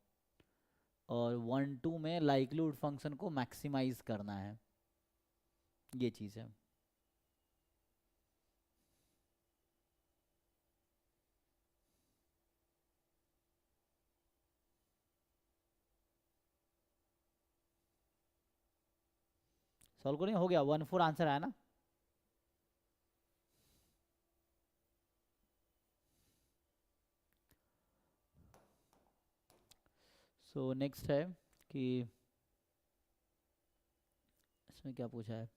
और 1 2 में लाइक्लीहुड फंक्शन को मैक्सिमाइज करना है, ये चीज़ है। सॉल्व करेंगे, हो गया 1/4 आंसर आया ना। सो नेक्स्ट है कि इसमें क्या पूछा है,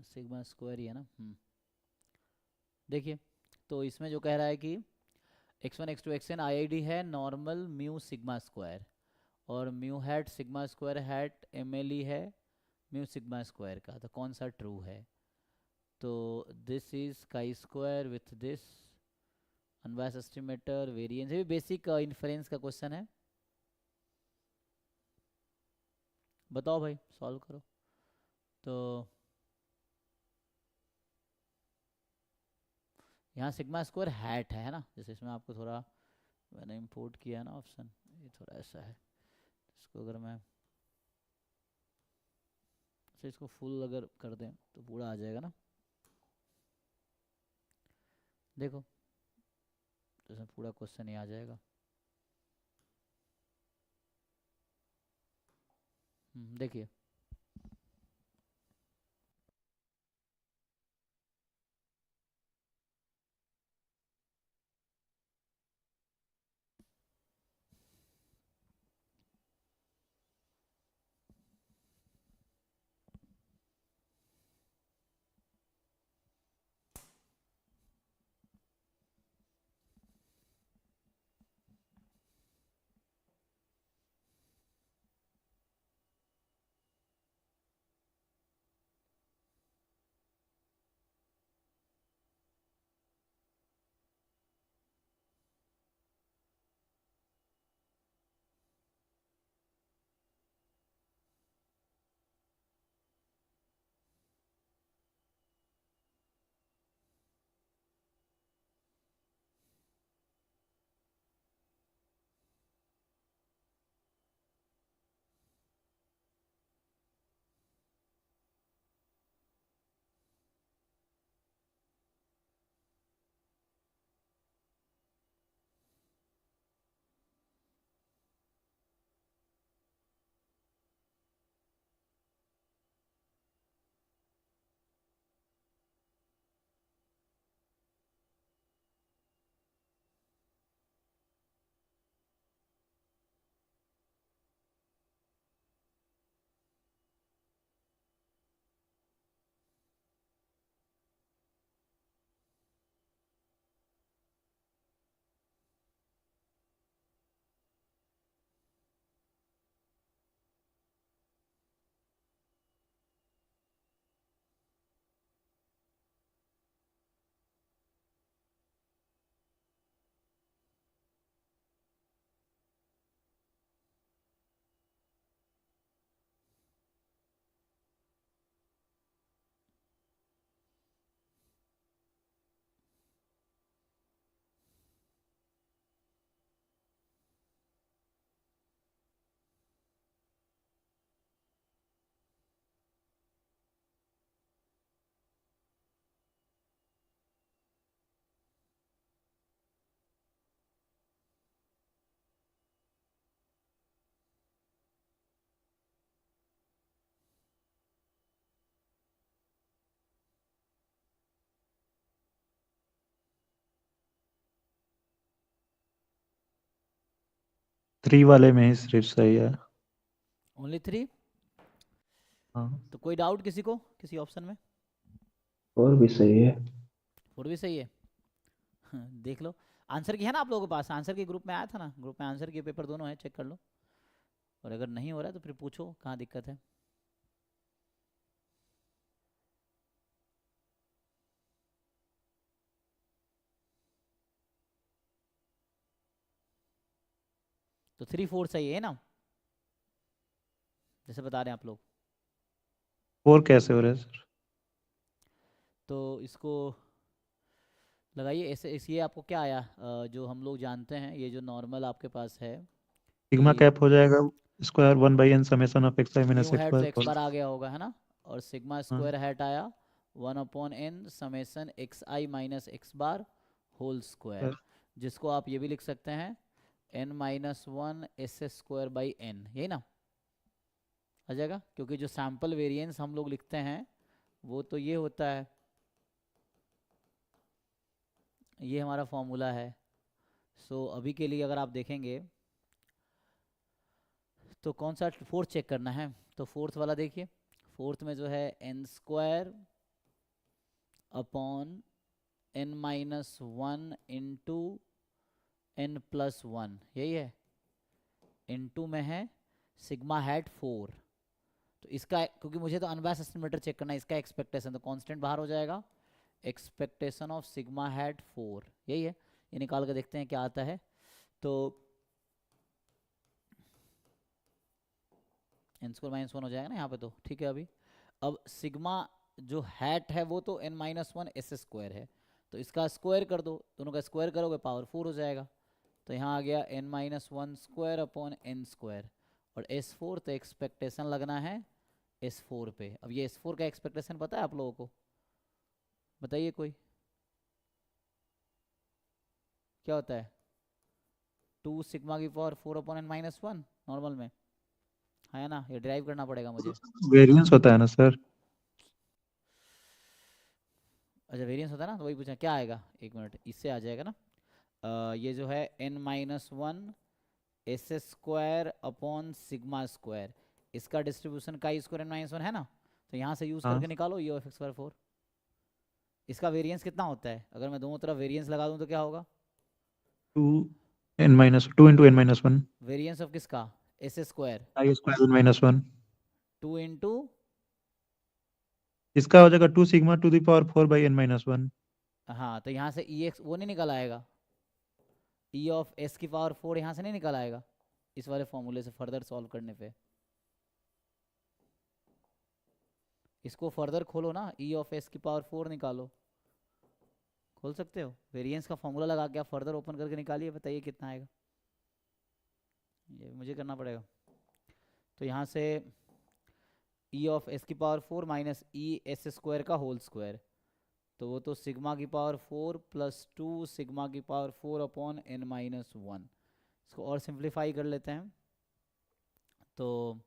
सिग्मा स्क्वायर ही है ना। देखिए, तो इसमें जो कह रहा है कि x1 x2 xn IID है नॉर्मल म्यू सिग्मा स्क्वायर, और mu hat sigma square hat MLE है म्यू सिग्मा स्क्वायर का, तो कौन सा ट्रू है। तो this is chi square with this unbiased estimator variance, ये भी बेसिक इन्फरेंस का क्वेश्चन है। बताओ भाई, सॉल्व करो। तो यहाँ सिग्मा स्क्वायर हैट है ना, जैसे इसमें आपको थोड़ा मैंने इंपोर्ट किया है ना ऑप्शन, ये थोड़ा ऐसा है। इसको अगर मैं इसको फुल अगर कर दें तो पूरा आ जाएगा ना, देखो तो इसमें पूरा क्वेश्चन ही आ जाएगा। देखिए थ्री वाले में ही सिर्फ सही है। ओनली 3। हाँ तो कोई डाउट किसी को किसी ऑप्शन में? और भी सही है। और भी सही है। देख लो आंसर की है ना आप लोगों के पास, आंसर की ग्रुप में आया था ना, ग्रुप में आंसर के पेपर दोनों है, चेक कर लो। और अगर नहीं हो रहा है तो फिर पूछो कहाँ दिक्कत है। तो 3 4 सही है ना, जैसे बता रहे हैं आप लोग। 4 कैसे हो रहा है सर? तो इसको लगाइए ऐसे। ये आपको क्या आया, जो हम लोग जानते हैं, ये जो नॉर्मल आपके पास है, तो सिग्मा ये कैप हो जाएगा square 1/n summation of x I minus new x hat तो बार एक्स बार आ गया होगा, है ना, और सिग्मा हाँ स्क्वायर हैट आया 1/n summation X I minus X bar whole square, sir. जिसको आप ये भी लिख सकते हैं n-1 S square by N, यही ना आ जाएगा, क्योंकि जो सैंपल वेरिएंस हम लोग लिखते हैं वो तो ये होता है, ये हमारा फॉर्मूला है। सो अभी के लिए अगर आप देखेंगे तो कौन सा फोर्थ चेक करना है, तो फोर्थ वाला देखिए, फोर्थ में जो है n square upon n-1 into n+1, यही है, इंटू में है सिग्मा हैट 4। तो इसका, क्योंकि मुझे तो अनबायस्ड एस्टिमेटर चेक करना है, इसका एक्सपेक्टेशन तो कांस्टेंट बाहर हो जाएगा, एक्सपेक्टेशन ऑफ सिग्मा हैट 4, यही है, ये निकाल के देखते हैं क्या आता है। तो n² -1 हो जाएगा ना यहाँ पे, तो ठीक है। अभी अब सिग्मा जो हैट है वो तो n-1 एस स्क्वायर है, तो इसका स्क्वायर कर दो, दोनों का स्क्वायर करोगे पावर 4 हो जाएगा, तो यहाँ आ गया n-1 square upon n square, और S4 तो एक्सपेक्टेशन लगना है S4 पे। अब ये S4 का एक्सपेक्टेशन पता है आप लोगों को, बताइए कोई, क्या होता है, 2 सिग्मा की पावर 4 अपॉन n-1 नॉर्मल में, है ना, ये ड्राइव करना पड़ेगा मुझे। वेरिएंस होता है ना सर? अच्छा वेरिएंस होता है ना, तो वही पूछा क्या आएगा, एक मिनट, इससे आ जाएगा ना, ये जो है n-1 S square upon sigma square, इसका डिस्ट्रीब्यूशन का स्क्वायर n-1 है ना, तो यहाँ से यूज हाँ करके निकालो ये ऑफ x² 4। इसका वेरिएंस कितना होता है, अगर मैं दोनों तरफ वेरिएंस लगा दूं तो क्या होगा, 2 इंटू n-1 वेरिएंस ऑफ किसका, एस स्क्वायर, आई स्क्वायर n-1, 2 इंटू, इसका हो जाएगा 2 sigma two the power 4/n-1। हाँ तो यहाँ से ex वो नहीं निकल आएगा, e ऑफ s की पावर 4 यहाँ से नहीं निकल आएगा, इस वाले फॉर्मूले से फर्दर सॉल्व करने पे, इसको फर्दर खोलो ना, e ऑफ s की पावर 4 निकालो, खोल सकते हो, वेरिएंस का फॉर्मूला लगा के आप फर्दर ओपन करके निकालिए, बताइए कितना आएगा, ये मुझे करना पड़ेगा। तो यहाँ से e ऑफ s की power 4 minus e S square का होल स्क्वायर, तो वो तो सिग्मा की पावर 4 प्लस 2 सिग्मा की पावर 4 अपॉन n-1, इसको और सिंप्लीफाई कर लेते हैं, तो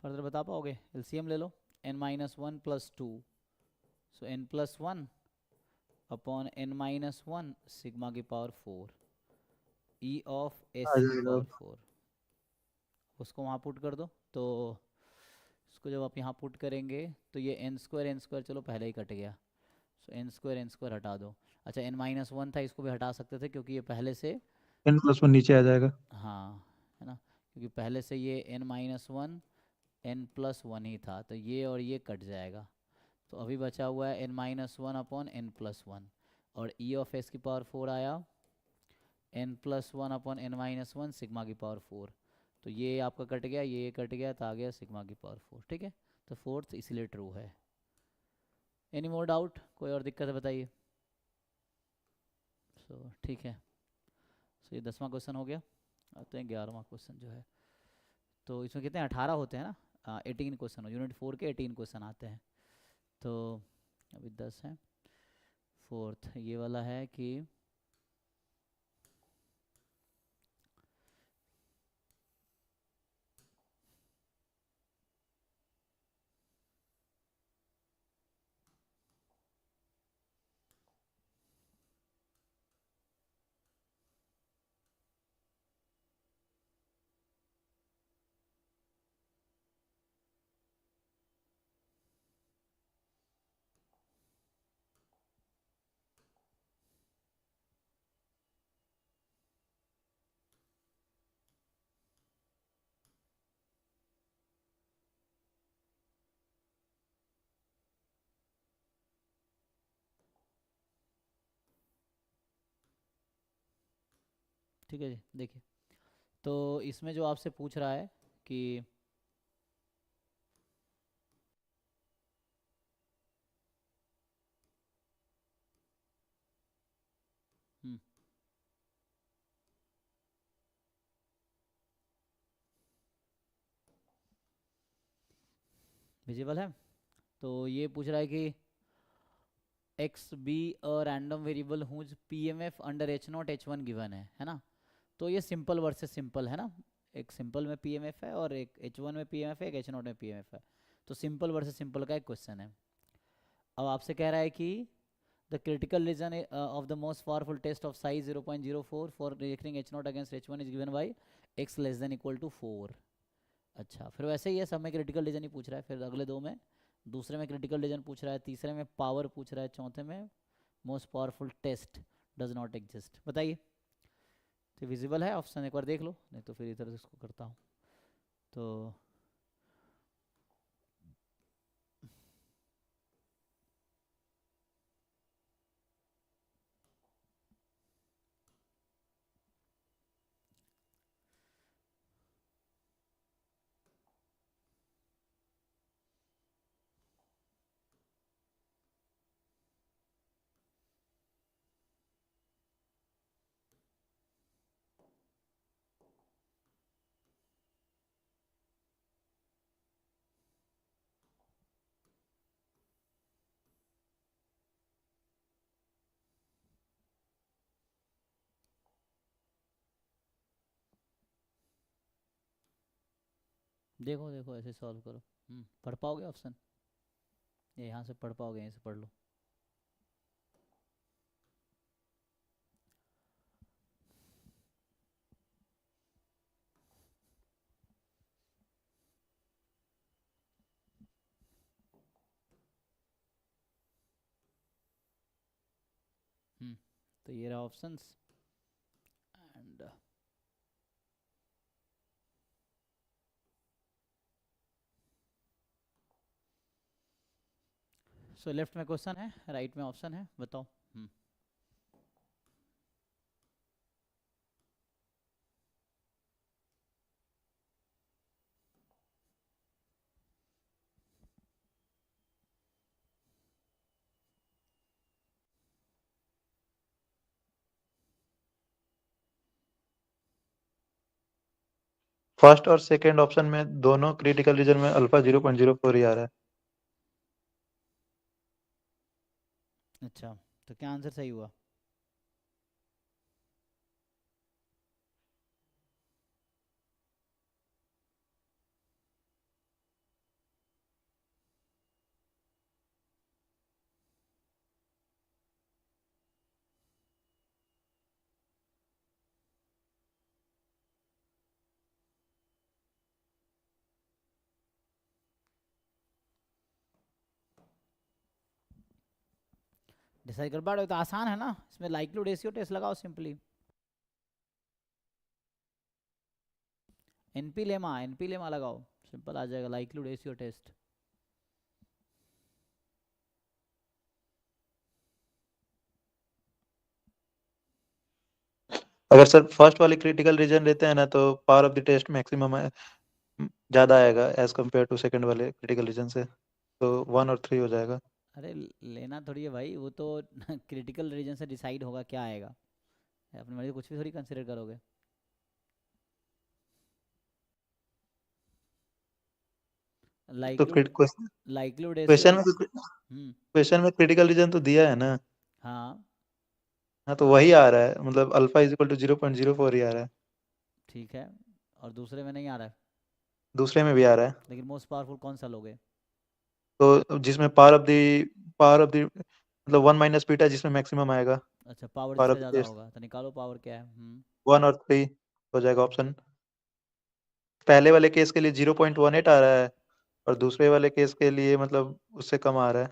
फर्दर बता पाओगे, एलसीएम ले लो, n-1 plus 2, so n+1 upon n-1 sigma की पावर 4 e ऑफ आ s की जाएगा। पावर 4, उसको वहाँ पुट कर दो, तो इसको जब आप यहाँ पुट करेंगे तो ये n² चलो पहले ही कट गया, सो n² हटा दो। अच्छा n-1 था, इसको भी हटा सकते थे क्योंकि ये पहले से, n+1 नीचे आ जाएगा। हाँ है ना, क्योंकि पहले से ये n-1 n+1 ही था, तो ये और ये कट जाएगा, तो अभी बचा हुआ है n-1 अपॉन n+1, और e ऑफ s की पावर 4 आया n+1 अपॉन n-1 सिग्मा की पावर 4, तो ये आपका कट गया, ये कट गया, तो आ गया सिग्मा की पावर 4, ठीक है, तो फोर्थ इसलिए ट्रू है। एनी मोर डाउट, कोई और दिक्कत है बताइए। सो ठीक है, सो ये 10वां क्वेश्चन हो गया, आते हैं 11वां क्वेश्चन जो है, तो इसमें कितने 18 होते हैं ना, 18 क्वेश्चन, यूनिट 4 के 18 क्वेश्चन आते हैं, तो अभी 10 है। फोर्थ ये वाला है कि ठीक है जी, देखिए तो इसमें जो आपसे पूछ रहा है कि विजिबल है, तो ये पूछ रहा है कि X be a random variable whose PMF under H naught H one given है ना। तो ये सिंपल वर्सेस सिंपल है ना, एक सिंपल में पीएमएफ है और एक एच वन में पीएमएफ है, एक एच नॉट में पीएमएफ है। तो सिंपल वर्सेस सिंपल का एक क्वेश्चन है। अब आपसे कह रहा है कि the critical region of the most powerful test of size 0.04 for rejecting H naught against H one is given by X less than equal to 4। अच्छा, फिर वैसे ही है, सब में क्रिटिकल रीजन ही पूछ रहा है, फिर अगले दो में, दूसरे में क्रिटिकल रीजन पूछ रहा है, तीसरे में पावर पूछ रहा है, चौथे में most powerful test does not exist. बताइए, तो विजिबल है ऑप्शन, एक बार देख लो, नहीं तो फिर इधर से इसको करता हूँ। तो देखो देखो ऐसे सॉल्व करो, पढ़ पाओगे ऑप्शन, ये यहाँ से पढ़ पाओगे, यहीं से पढ़ लो। तो ये रहा ऑप्शंस एंड सो लेफ्ट में क्वेश्चन है, राइट में ऑप्शन है, बताओ। फर्स्ट और सेकंड ऑप्शन में दोनों क्रिटिकल रीजन में अल्फा 0.04 ही आ रहा है। अच्छा, तो क्या आंसर सही हुआ? डिसाइड कर पा रहे हो तो आसान है ना, इसमें लाइक्लीहुड रेशियो टेस्ट लगाओ सिंपली, एनपी लेमा लगाओ, सिंपल आ जाएगा लाइक्लीहुड रेशियो टेस्ट। अगर सर फर्स्ट वाले क्रिटिकल रीजन लेते हैं ना तो power of the test maximum ज्यादा आएगा एज कम्पेयर टू सेकंड वाले क्रिटिकल रीजन से, तो 1 और 3 हो जाएगा। अरे लेना थोड़ी है भाई, वो तो क्रिटिकल रीजन से डिसाइड होगा क्या आएगा, अपनी मर्जी कुछ भी थोड़ी कंसिडर करोगे। तो लाइक्लीहुड क्वेश्चन रेशियो में क्वेश्चन में क्रिटिकल रीजन तो दिया है ना। हाँ हाँ तो वही आ रहा है, मतलब अल्फा इज इक्वल टू 0.04 ही आ रहा है। ठीक है, और दूसरे में नहीं आ रहा है, दूसरे में भी आ रहा है, लेकिन मोस्ट पावरफुल कौन सा लोगे? तो जिसमें पावर ऑफ द मतलब 1 माइनस बीटा जिसमें मैक्सिमम आएगा। अच्छा, पावर पावर जिसका ऑफ द ज़्यादा टेस्ट होगा तो निकालो पावर क्या है। 1 और 3 हो जाएगा ऑप्शन। पहले वाले केस के लिए 0.18 आ रहा है और दूसरे वाले केस के लिए मतलब उससे कम आ रहा है।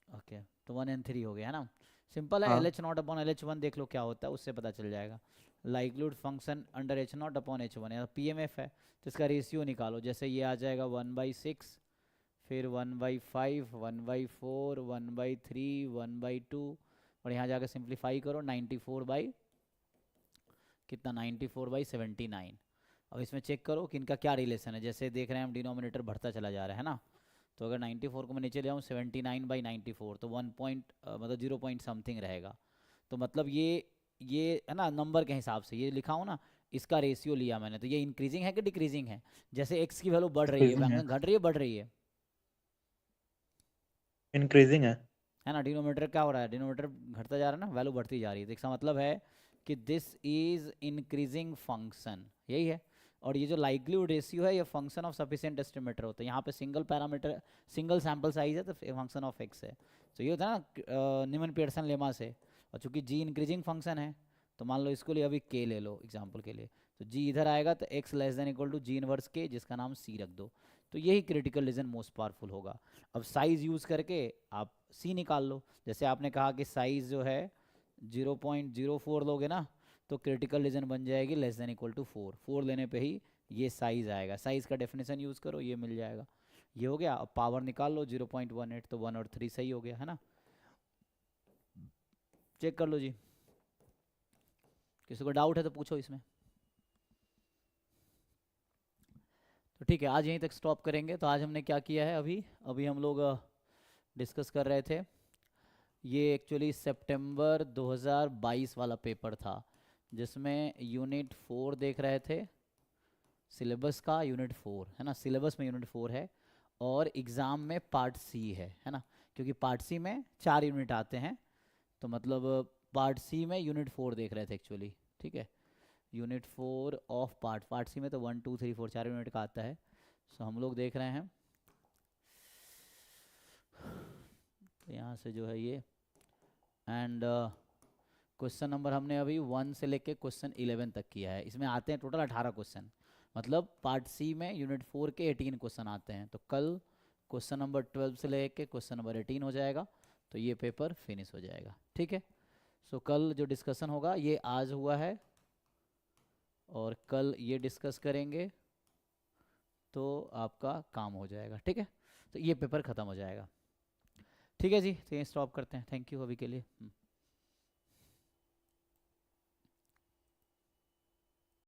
ओके, तो 1 and 3 हो गया है ना, सिंपल है। हाँ L H not upon L H one देख लो क्या होता है, उससे पता चल जाएगा। Likelihood function under H not upon H one, या पी एम एफ है तो इसका रेशियो निकालो, जैसे ये आ जाएगा 1/6, फिर 1/5, 1/4, 1/3, 1/2, और यहाँ जाकर सिंप्लीफाई करो, 94 बाई कितना, 94/79। अब इसमें चेक करो कि इनका क्या रिलेशन है। जैसे देख रहे हैं हम डिनोमिनेटर बढ़ता चला जा रहा है ना, तो अगर 94 को मैं नीचे ले आऊँ 79/94 तो 1 पॉइंट मतलब 0 पॉइंट समथिंग रहेगा। तो मतलब ये है ना नंबर के हिसाब से ये लिखा हूँ ना, इसका रेशियो लिया मैंने, तो ये इंक्रीजिंग है कि डिक्रीजिंग है? जैसे एक्स की वैल्यू बढ़ रही है, Increasing है। घट रही है बढ़ रही इंक्रीजिंग है ना? डिनोमिनेटर क्या हो रहा है, डिनोमिनेटर घटता जा रहा है ना, वैल्यू बढ़ती जा रही है, तो इसका मतलब है कि दिस इज इंक्रीजिंग फंक्शन, यही है। और ये जो लाइक्लीहुड रेशियो है ये फंक्शन ऑफ सफिशिएंट एस्टिमेटर होता है। यहाँ पे single parameter single sample size है तो फंक्शन ऑफ एक्स है। तो ये होता है ना न्यूमैन पियर्सन लेमा से। और चूंकि जी इंक्रीजिंग फंक्शन है तो मान लो इसको लिए अभी के ले लो एग्जाम्पल के लिए, तो जी इधर आएगा तो X less than equal to G inverse के, जिसका नाम सी रख दो। तो यही क्रिटिकल रीजन मोस्ट पावरफुल होगा। अब साइज यूज़ करके आप सी निकाल लो। जैसे आपने कहा कि साइज जो है 0.04 लोगे ना तो क्रिटिकल रीजन बन जाएगी लेस देन इक्वल टू 4 लेने पे ही ये साइज आएगा। साइज का डेफिनेशन यूज़ करो, ये मिल जाएगा। ये हो गया। अब पावर निकाल लो 0.18, तो 1 और 3 सही हो गया है ना। चेक कर लो जी, किसी को डाउट है तो पूछो इसमें। तो ठीक है, आज यहीं तक स्टॉप करेंगे। तो आज हमने क्या किया है, अभी हम लोग डिस्कस कर रहे थे, ये एक्चुअली सितंबर 2022 वाला पेपर था जिसमें यूनिट 4 देख रहे थे, सिलेबस का यूनिट 4 है ना, सिलेबस में यूनिट 4 है और एग्ज़ाम में पार्ट सी है ना, क्योंकि पार्ट सी में 4 यूनिट आते हैं, तो मतलब पार्ट सी में यूनिट 4 देख रहे थे एक्चुअली। ठीक है, यूनिट 4 ऑफ पार्ट सी में तो 1 2 3 4 4 यूनिट का आता है। सो हम लोग देख रहे हैं तो यहाँ से जो है ये एंड क्वेश्चन नंबर हमने अभी 1 से लेके क्वेश्चन 11 तक किया है। इसमें आते हैं टोटल 18 क्वेश्चन, मतलब पार्ट सी में यूनिट 4 के 18 क्वेश्चन आते हैं। तो कल क्वेश्चन नंबर 12 से लेके क्वेश्चन नंबर 18 हो जाएगा, तो ये पेपर फिनिश हो जाएगा। ठीक है, सो कल जो डिस्कशन होगा ये आज हुआ है और कल ये डिस्कस करेंगे तो आपका काम हो जाएगा। ठीक है, तो ये पेपर ख़त्म हो जाएगा। ठीक है जी, तो ये स्टॉप करते हैं। थैंक यू अभी के लिए।